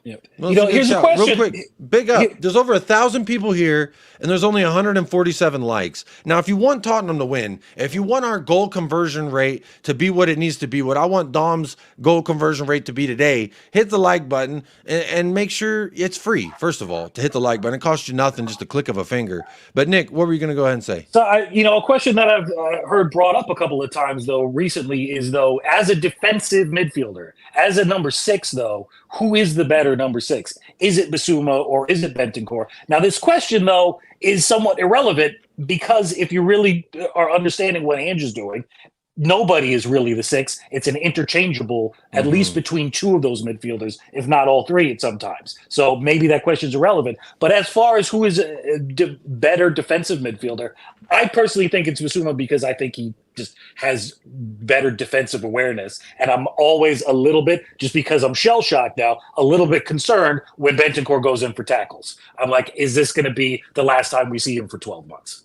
Yeah. Well, here's a question. Real quick, big up. There's over 1,000 people here, and there's only 147 likes. Now, if you want Tottenham to win, if you want our goal conversion rate to be what it needs to be, what I want Dom's goal conversion rate to be today, hit the like button and make sure it's free, first of all, to hit the like button. It costs you nothing, just a click of a finger. But, Nick, what were you going to go ahead and say? So, a question that I've heard brought up a couple of times, though, recently is, though, as a defensive midfielder, as a number 6, though, who is the better better number 6? Is it Basuma or is it Bentancur? Now, this question, though, is somewhat irrelevant because if you really are understanding what Ange is doing, nobody is really the 6. It's an interchangeable, at least between 2 of those midfielders, if not all 3 at sometimes. So maybe that question's irrelevant. But as far as who is a better defensive midfielder, I personally think it's Basuma because I think he just has better defensive awareness. And I'm always a little bit, just because I'm shell-shocked now, a little bit concerned when Bentancur goes in for tackles. I'm like, is this going to be the last time we see him for 12 months?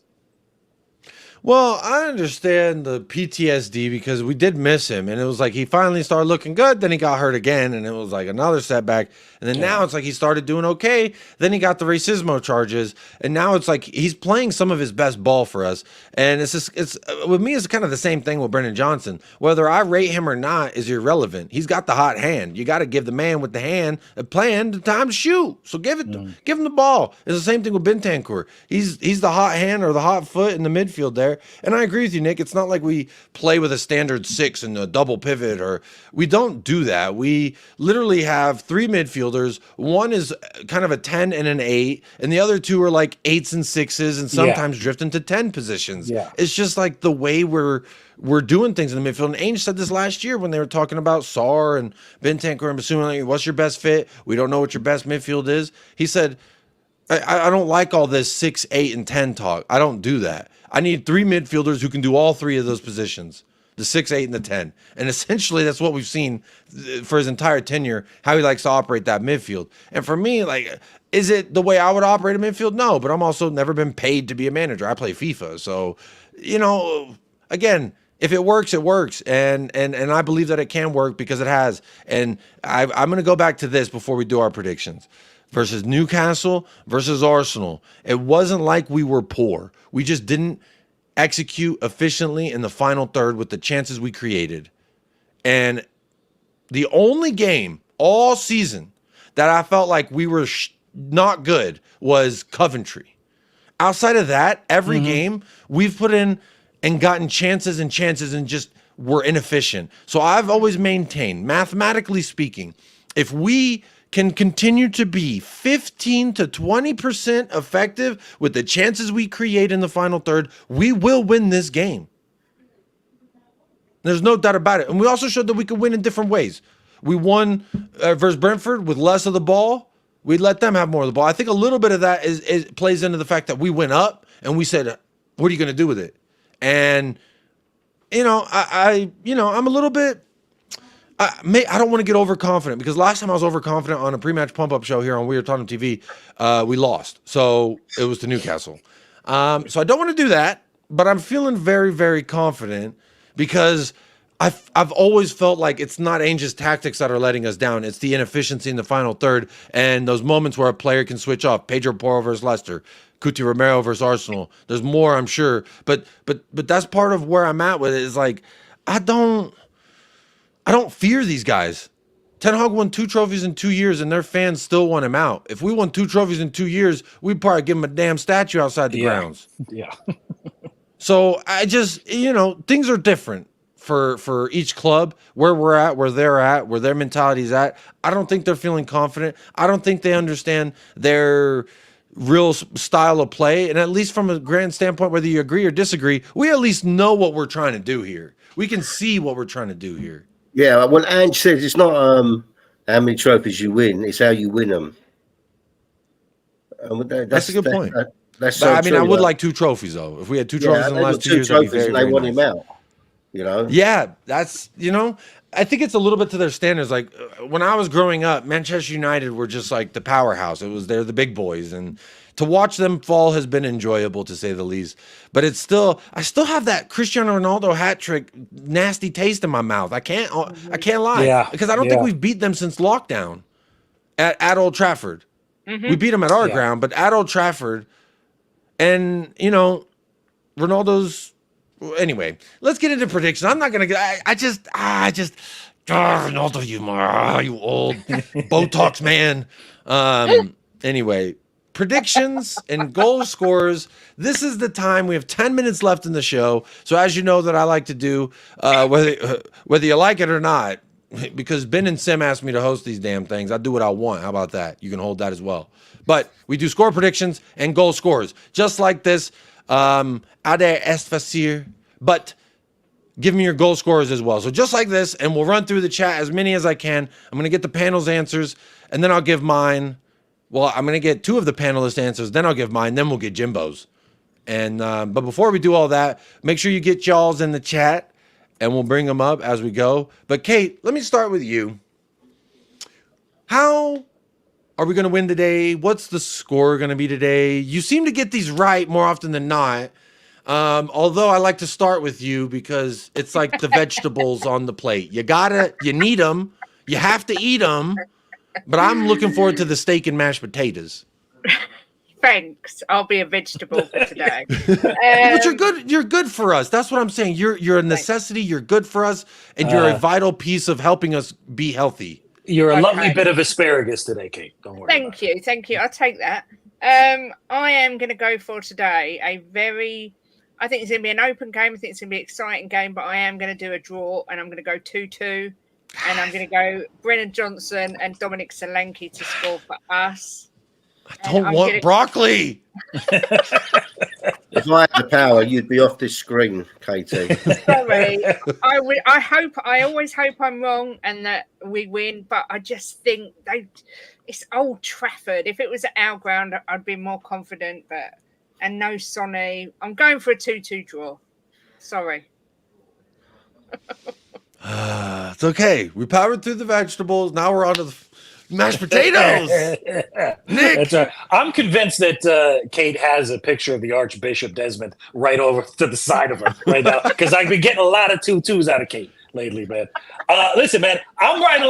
Well, I understand the PTSD because we did miss him, and it was like he finally started looking good, then he got hurt again, and it was like another setback. And then now it's like he started doing okay, then he got the racismo charges, and now it's like he's playing some of his best ball for us. And it's just, it's with me, it's kind of the same thing with Brennan Johnson. Whether I rate him or not is irrelevant. He's got the hot hand. You got to give the man with the hand a plan to time to shoot. So give him the ball. It's the same thing with Bentancur. He's the hot hand or the hot foot in the midfield there. And I agree with you, Nick. It's not like we play with a standard 6 and a double pivot, or we don't do that. We literally have 3 midfielders. One is kind of a 10 and an 8, and the other 2 are like 8s and 6s, and sometimes drift into 10 positions. Yeah. It's just like the way we're doing things in the midfield. And Ainge said this last year when they were talking about Sarr and Bentancur and Basuma, like, what's your best fit? We don't know what your best midfield is. He said, I don't like all this 6, 8, and 10 talk. I don't do that. I need 3 midfielders who can do all 3 of those positions, the 6, 8, and the 10. And essentially that's what we've seen for his entire tenure, how he likes to operate that midfield. And for me, like, is it the way I would operate a midfield? No, but I'm also never been paid to be a manager. I play FIFA. So, you know, again, if it works, it works. And I believe that it can work because it has. And I'm going to go back to this before we do our predictions. Versus Newcastle versus Arsenal. It wasn't like we were poor. We just didn't execute efficiently in the final third with the chances we created. And the only game all season that I felt like we were not good was Coventry. Outside of that, every game we've put in and gotten chances and just were inefficient. So I've always maintained, mathematically speaking, if we can continue to be 15 to 20% effective with the chances we create in the final third, we will win this game. There's no doubt about it. And we also showed that we could win in different ways. We won versus Brentford with less of the ball. We let them have more of the ball. I think a little bit of that is plays into the fact that we went up and we said, what are you going to do with it? And, you know, I'm a little bit, I don't want to get overconfident because last time I was overconfident on a pre-match pump-up show here on WeAreTottenham TV, we lost. So it was to Newcastle. So I don't want to do that, but I'm feeling very, very confident because I've always felt like it's not Ainge's tactics that are letting us down. It's the inefficiency in the final third and those moments where a player can switch off. Pedro Porro versus Leicester, Cuti Romero versus Arsenal. There's more, I'm sure. But that's part of where I'm at with it is like, I don't fear these guys. Ten Hag won 2 trophies in 2 years, and their fans still want him out. If we won 2 trophies in 2 years, we'd probably give him a damn statue outside the grounds. Yeah. So I just, things are different for each club, where we're at, where they're at, where their mentality's at. I don't think they're feeling confident. I don't think they understand their real style of play. And at least from a grand standpoint, whether you agree or disagree, we at least know what we're trying to do here. We can see what we're trying to do here. Yeah, well, Ange says it's not how many trophies you win; it's how you win them. That's a good point. That's so I mean, true, I would like 2 trophies though. If we had 2 trophies in the last 2 years, that'd be very, and they want him out. Yeah, that's I think it's a little bit to their standards. Like when I was growing up, Manchester United were just like the powerhouse. They're the big boys, and to watch them fall has been enjoyable to say the least. But I still have that Cristiano Ronaldo hat trick nasty taste in my mouth. I can't lie, because I don't think we've beat them since lockdown at Old Trafford. We beat them at our ground, but at Old Trafford, and Ronaldo's. Anyway, let's get into predictions. I'm not gonna get. I just. Ronaldo, you old Botox man. Anyway, predictions and goal scorers. This is the time. We have 10 minutes left in the show. So as you know that I like to do, whether you like it or not, because Ben and Sim asked me to host these damn things. I do what I want. How about that? You can hold that as well. But we do score predictions and goal scores, just like this. Ade est facile, but give me your goal scorers as well. So just like this, and we'll run through the chat as many as I can. I'm going to get the panel's answers, and then I'll give mine. Well, I'm going to get 2 of the panelist answers, then I'll give mine, then we'll get Jimbo's. And but before we do all that, make sure you get y'all's in the chat, and we'll bring them up as we go. But Kate, let me start with you. How are we going to win today? What's the score going to be today? You seem to get these right more often than not. Although I like to start with you because it's like the vegetables on the plate. You need them. You have to eat them. But I'm looking forward to the steak and mashed potatoes. Thanks. I'll be a vegetable for today. But you're good for us. That's what I'm saying. You're a necessity. You're good for us, and you're a vital piece of helping us be healthy. You're a lovely bit of asparagus today, Kate. Don't worry. Thank you. I'll take that. I am going to go for today I think it's going to be an open game. I think it's going to be an exciting game, but I am going to do a draw, and I'm going to go 2-2. And I'm going to go Brennan Johnson and Dominic Solanke to score for us. I don't want broccoli. If I had the power, you'd be off this screen, Katie. Sorry. I always hope I'm wrong and that we win, but I just think it's Old Trafford. If it was at our ground, I'd be more confident, and no Sonny. I'm going for a 2-2 draw. Sorry. It's okay. We powered through the vegetables. Now we're on to the mashed potatoes. Nick. That's right. I'm convinced that Kate has a picture of the Archbishop Desmond right over to the side of her right now, because I've been getting a lot of 2-2s out of Kate lately, man. Listen, man, I'm right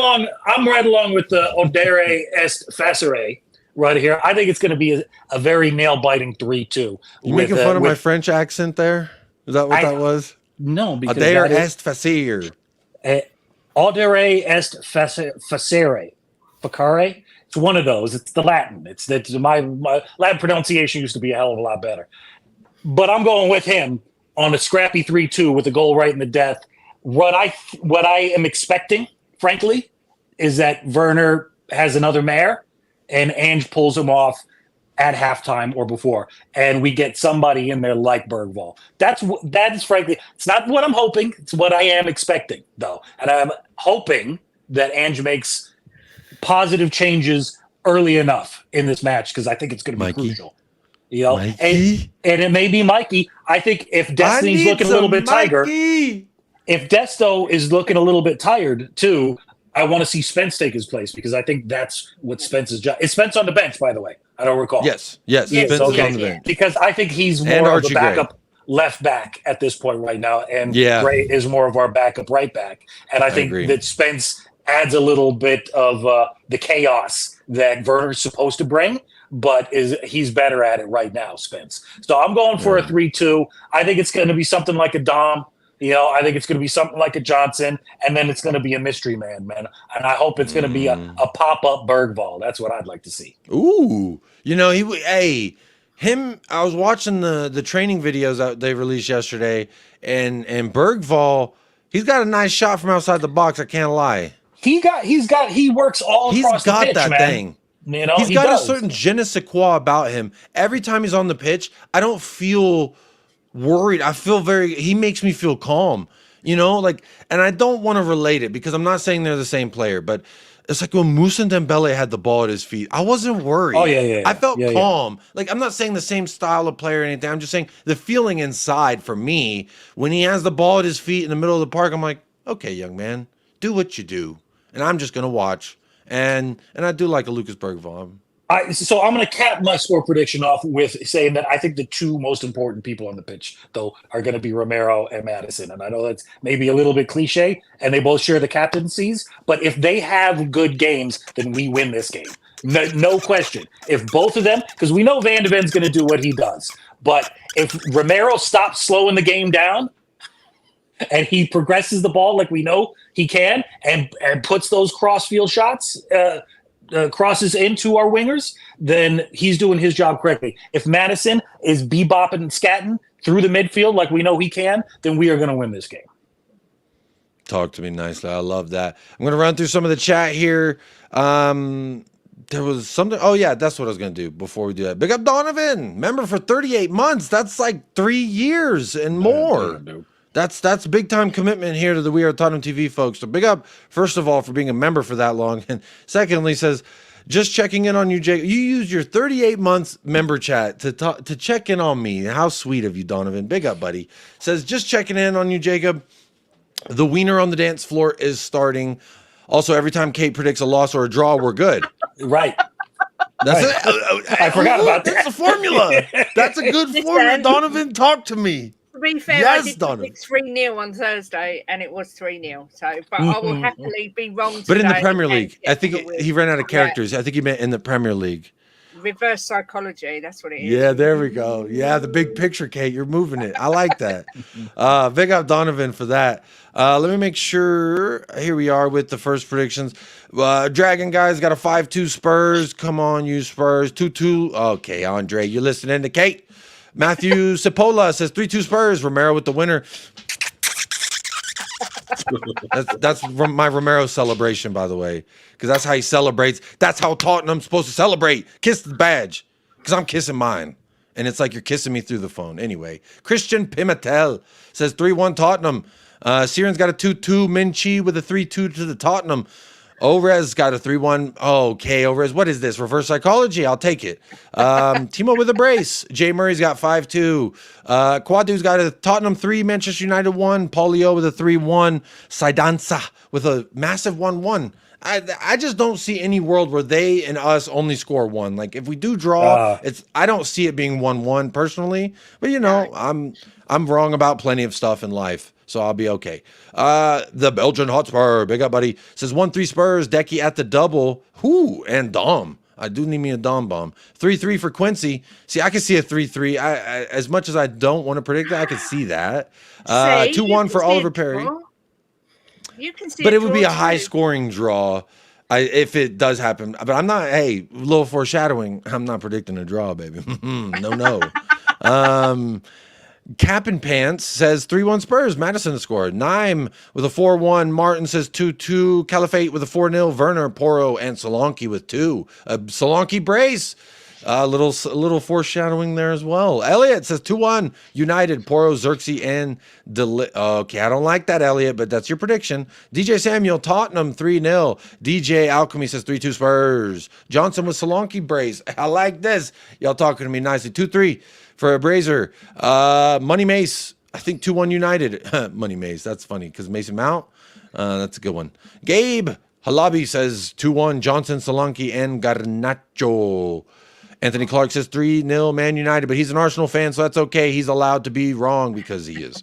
along with the Odere est facere right here. I think it's going to be a very nail-biting 3-2. You making fun of my French accent there? Is that what that was? No, because Odere est facere. Odere est facere. Facare? It's one of those. It's the Latin. It's my Latin pronunciation used to be a hell of a lot better. But I'm going with him on a scrappy 3-2 with a goal right in the death. What I am expecting, frankly, is that Werner has another mare and Ange pulls him off at halftime or before, and we get somebody in there like Bergvall. That is frankly, it's not what I'm hoping. It's what I am expecting, though. And I'm hoping that Ange makes positive changes early enough in this match, because I think it's going to be crucial. You know, and it may be Mikey. I think if Destiny's looking a little bit tighter, if Desto is looking a little bit tired too, I want to see Spence take his place, because I think that's what Spence's job is. Spence on the bench, by the way. I don't recall. Yes. Spence is on the bench. Because I think he's more of a backup left back at this point right now, and Gray is more of our backup right back. And I think that Spence adds a little bit of the chaos that Werner's supposed to bring, but he's better at it right now, Spence. So I'm going for a 3-2. I think it's going to be something like a Dom. You know, I think it's going to be something like a Johnson, and then it's going to be a mystery man. And I hope it's going to be a pop-up Bergvall. That's what I'd like to see. Ooh. You know, I was watching the training videos that they released yesterday, and Bergvall, he's got a nice shot from outside the box, I can't lie. He works all across the pitch, that man. thing. You know, he's got a certain je ne sais quoi about him. Every time he's on the pitch, I don't feel worried. He makes me feel calm, you know, like, and I don't want to relate it because I'm not saying they're the same player, but it's like when Moussa Dembele had the ball at his feet, I wasn't worried. Oh, yeah. I felt calm. Like, I'm not saying the same style of player or anything. I'm just saying the feeling inside for me, when he has the ball at his feet in the middle of the park, I'm like, okay, young man, do what you do. And I'm just going to watch. And I do like a Lucas Bergvall. So I'm going to cap my score prediction off with saying that I think the two most important people on the pitch, though, are going to be Romero and Madison. And I know that's maybe a little bit cliche, and they both share the captaincies. But if they have good games, then we win this game. No question. If both of them, because we know Van de Ven's going to do what he does. But if Romero stops slowing the game down and he progresses the ball like we know he can and puts those cross-field shots crosses into our wingers, then he's doing his job correctly. If Madison is bebopping and scatting through the midfield like we know he can, then we are going to win this game. Talk to me nicely. I love that. I'm gonna run through some of the chat here. There was something. Oh yeah, that's what I was gonna do before we do that. Big up Donovan, member for 38 months. That's like 3 years and more. That's big time commitment here to the We Are Tottenham TV folks. So big up, first of all, for being a member for that long, and secondly says, just checking in on you, Jake. You used your 38 months member chat to check in on me. How sweet of you, Donovan. Big up, buddy. Says just checking in on you, Jacob. The wiener on the dance floor is starting. Also, every time Kate predicts a loss or a draw, we're good. Right. That's Right. it. I forgot about that. That's the formula. That's a good formula. Donovan, talk to me. To be fair, Yes, I did Donovan. predict 3-0 on Thursday, and it was 3-0. So, but I will happily be wrong today. But in the Premier and League, get I think the win. he ran out of Yeah. characters. I think he meant in the Premier League. Reverse psychology. That's what it is. Yeah, there we go. Yeah, the big picture, Kate. You're moving it. I like that. Big up Donovan for that. Let me make sure. Here we are with the first predictions. Dragon guys got a 5-2 Spurs. Come on, you Spurs. 2-2. Okay, Andre, you're listening to Kate. Matthew Cipolla says 3-2 Spurs. Romero with the winner. That's my Romero celebration, by the way, because that's how he celebrates. That's how Tottenham's supposed to celebrate. Kiss the badge, because I'm kissing mine, and it's like you're kissing me through the phone. Anyway, Christian Pimentel says 3-1 Tottenham. Siren's got a 2-2. Minchi with a 3-2 to the Tottenham. Orez got a 3-1. Okay, Orez, what is this? Reverse psychology? I'll take it. Timo with a brace. Jay Murray's got 5-2. Quadu's got a Tottenham 3, Manchester United 1. Paulio with a 3-1. Saidansa with a massive 1-1. I just don't see any world where they and us only score 1. Like if we do draw, I don't see it being 1-1 personally. But you know, I'm wrong about plenty of stuff in life, so I'll be okay. The Belgian Hotspur, big up buddy, says 1-3 Spurs. Decky at the double. Whoo, and Dom. I do need me a Dom bomb. 3-3 for Quincy. See, I can see a 3-3. I as much as I don't want to predict that, I can see that. 2-1 for Oliver Perry. You can see, but it would be a high scoring draw if it does happen. But I'm not. Hey, a little foreshadowing. I'm not predicting a draw, baby. No. Cap and Pants says 3-1 Spurs. Madison scored. Naim with a 4-1. Martin says 2-2. Caliphate with a 4-0. Werner, Poro, and Solanke with 2. Solanke brace. A little foreshadowing there as well. Elliot says 2-1 United, Poro, Xerxes, and okay, I don't like that, Elliot, but that's your prediction. DJ Samuel, Tottenham 3-0. DJ Alchemy says 3-2 Spurs. Johnson with Solanke brace. I like this. Y'all talking to me nicely. 2-3 for a Brazier. Money Mace, I think 2-1 United. Money Mace, that's funny because Mason Mount. That's a good one. Gabe Halabi says 2-1 Johnson, Solanke, and Garnacho. Anthony Clark says 3-0 Man United, but he's an Arsenal fan, so that's okay. He's allowed to be wrong because he is.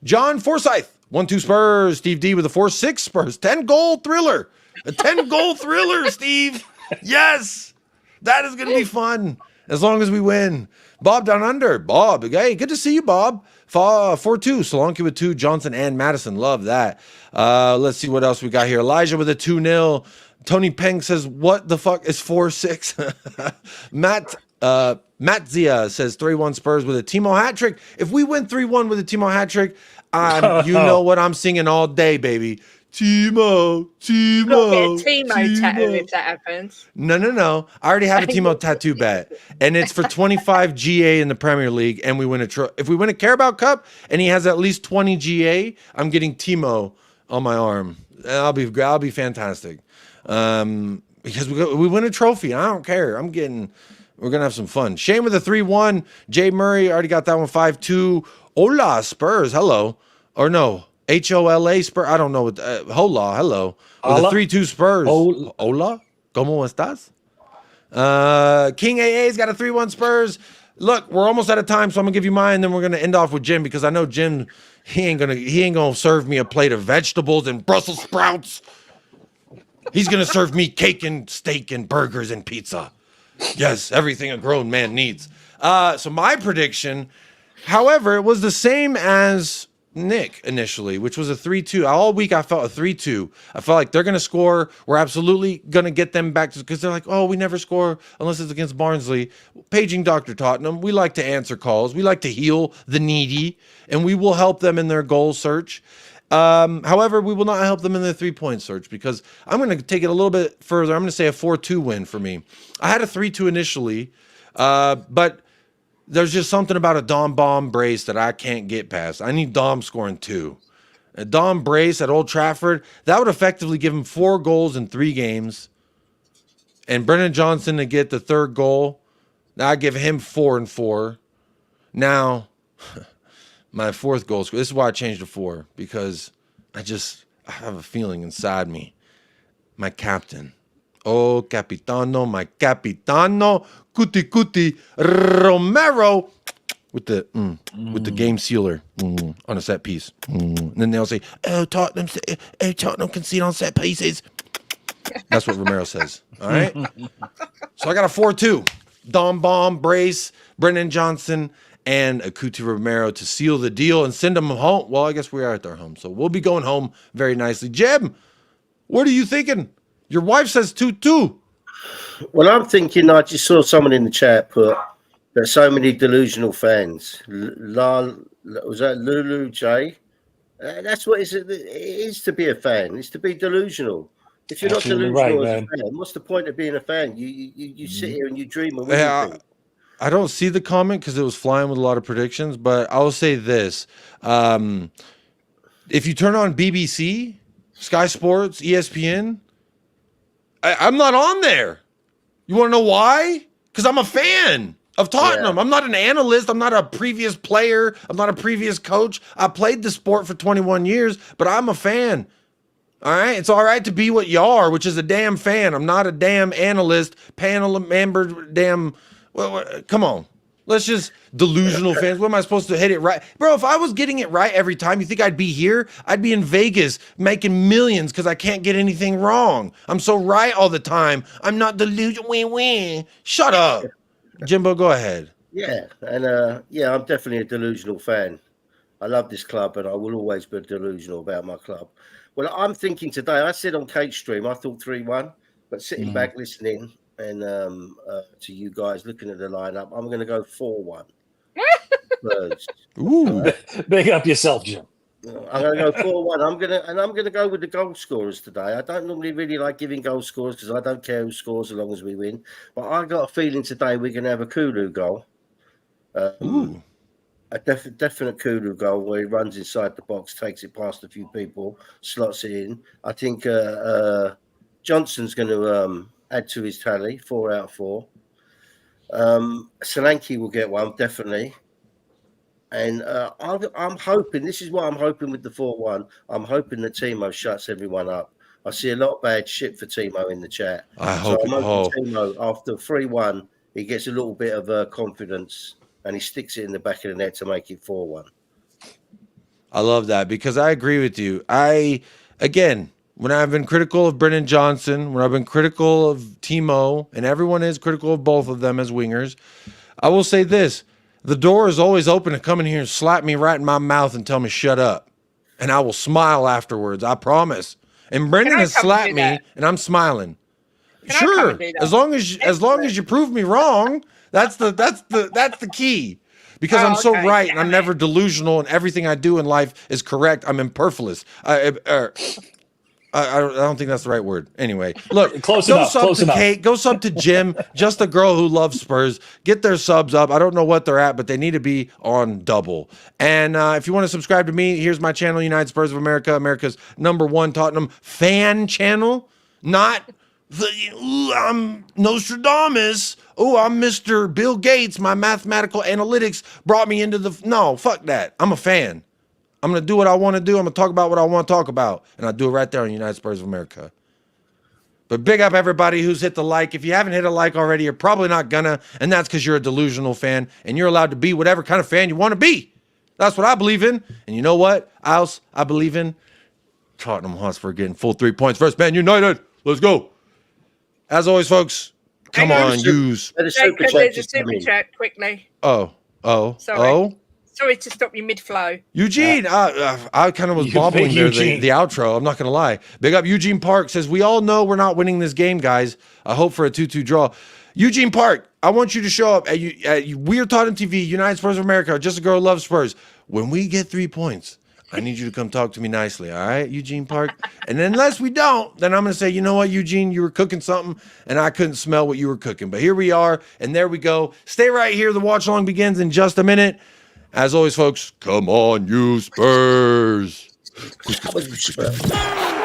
John Forsyth, 1-2 Spurs. Steve D with a 4-6 Spurs. 10-goal thriller. A 10-goal thriller, Steve. Yes. That is going to be fun as long as we win. Bob Down Under. Bob, hey, good to see you, Bob. 4-2. Solanke with 2. Johnson and Madison. Love that. Let's see what else we got here. Elijah with a 2-0. Tony Peng says, what the fuck is 4-6? Matt Zia says 3-1 Spurs with a Timo hat trick. If we win 3-1 with a Timo hat trick, you know what I'm singing all day, baby. Timo. You'll get a Timo tattoo if that happens. No. I already have a Timo tattoo bet, and it's for 25 GA in the Premier League, and we win if we win a Carabao Cup, and he has at least 20 GA, I'm getting Timo on my arm. I'll be fantastic. Because we win a trophy. I don't care. We're gonna have some fun. Shane with a 3-1. Jay Murray already got that one. 5-2. Hola Spurs. Hello. Or no. HOLA Spurs. I don't know what. Hola. Hello. With a 3-2 Spurs. Hola. ¿Cómo estás? King AA's got a 3-1 Spurs. Look, we're almost out of time, so I'm gonna give you mine. Then we're gonna end off with Jim because I know Jim. He ain't gonna serve me a plate of vegetables and Brussels sprouts. He's going to serve me cake and steak and burgers and pizza. Yes, everything a grown man needs. So my prediction, however, it was the same as Nick initially, which was a 3-2. All week I felt a 3-2. I felt like they're going to score. We're absolutely going to get them back because they're like, oh, we never score unless it's against Barnsley. Paging Dr. Tottenham. We like to answer calls. We like to heal the needy, and we will help them in their goal search. However, we will not help them in the 3-point search because I'm going to take it a little bit further. I'm going to say a 4-2 win for me. I had a 3-2 initially, but there's just something about a Dom bomb brace that I can't get past. I need Dom scoring 2. A Dom brace at Old Trafford, that would effectively give him 4 goals in 3 games. And Brennan Johnson to get the 3rd goal, I give him 4 and 4. Now, my 4th goal score. This is why I changed to 4, because I have a feeling inside me. My captain. Oh, Capitano, my Capitano, Cuti Romero with the game sealer on a set piece. And then they'll say, oh, Tottenham concede on set pieces. That's what Romero says. All right. So I got a 4-2. Dom Bomb, Brace, Brennan Johnson, and Akuti Romero to seal the deal and send them home. Well, I guess we are at their home, so we'll be going home very nicely. Jeb, what are you thinking? Your wife says 2-2. Well, I'm thinking, I just saw someone in the chat put, there's so many delusional fans. Was that Lulu J? That's what it is to be a fan. It's to be delusional. If you're Absolutely not delusional right, as a fan, what's the point of being a fan? You sit here and you dream of Yeah, I don't see the comment because it was flying with a lot of predictions, but I will say this. If you turn on BBC, Sky Sports, ESPN, I'm not on there. You want to know why? Because I'm a fan of Tottenham. Yeah. I'm not an analyst. I'm not a previous player. I'm not a previous coach. I played the sport for 21 years, but I'm a fan. All right? It's all right to be what you are, which is a damn fan. I'm not a damn analyst, panel member, damn. Well, come on. Let's just delusional fans. What am I supposed to hit it right? Bro, if I was getting it right every time, you think I'd be here? I'd be in Vegas making millions because I can't get anything wrong. I'm so right all the time. I'm not delusional. Win. Shut up. Jimbo, go ahead. Yeah, and yeah, I'm definitely a delusional fan. I love this club, and I will always be delusional about my club. Well, I'm thinking today, I said on Kate's stream, I thought 3-1, but sitting back listening and to you guys looking at the lineup, I'm going to go 4-1. Ooh. Big up yourself, Jim. I'm going to go 4-1. I'm going to go with the goal scorers today. I don't normally really like giving goal scorers because I don't care who scores as long as we win. But I got a feeling today we're going to have a Kulu goal. A definite Kulu goal where he runs inside the box, takes it past a few people, slots it in. I think Johnson's going to add to his tally, 4 out of 4. Solanke will get one, definitely. And I'm hoping, this is what I'm hoping with the 4-1, I'm hoping that Timo shuts everyone up. I see a lot of bad shit for Timo in the chat. I hope Timo, after 3-1, he gets a little bit of confidence and he sticks it in the back of the net to make it 4-1. I love that because I agree with you. Again, when I've been critical of Brennan Johnson, when I've been critical of Timo, and everyone is critical of both of them as wingers, I will say this. The door is always open to come in here and slap me right in my mouth and tell me shut up. And I will smile afterwards, I promise. And Brendan has slapped me and I'm smiling. Sure. As long as you prove me wrong, that's the key. Because I'm so right and I'm never delusional and everything I do in life is correct. I'm imperfectless. I don't think that's the right word. Anyway, look, Close go enough, sub close to enough. Kate, go sub to Jim, just a girl who loves Spurs. Get their subs up. I don't know what they're at, but they need to be on double. And if you want to subscribe to me, here's my channel, United Spurs of America, America's #1 Tottenham fan channel. Not I'm Nostradamus. Oh, I'm Mr. Bill Gates. My mathematical analytics brought me into the... No, fuck that. I'm a fan. I'm going to do what I want to do. I'm going to talk about what I want to talk about. And I do it right there on United Spurs of America. But big up everybody who's hit the like. If you haven't hit a like already, you're probably not gonna. And that's because you're a delusional fan. And you're allowed to be whatever kind of fan you want to be. That's what I believe in. And you know what else I believe in? Tottenham Hotspur getting full 3 points versus Man United. Let's go. As always, folks, come on, use. There's a super chat quickly. Sorry to stop you mid-flow. Eugene, I kind of was bobbling there, the outro. I'm not going to lie. Big up Eugene Park says, we all know we're not winning this game, guys. I hope for a 2-2 draw. Eugene Park, I want you to show up at WeAreTottenhamTV, United Spurs of America, Just a Girl Who Loves Spurs. When we get 3 points, I need you to come talk to me nicely, all right, Eugene Park? And then unless we don't, then I'm going to say, you know what, Eugene, you were cooking something, and I couldn't smell what you were cooking. But here we are, and there we go. Stay right here. The watch along begins in just a minute. As always, folks, come on, you Spurs. Come on, you Spurs.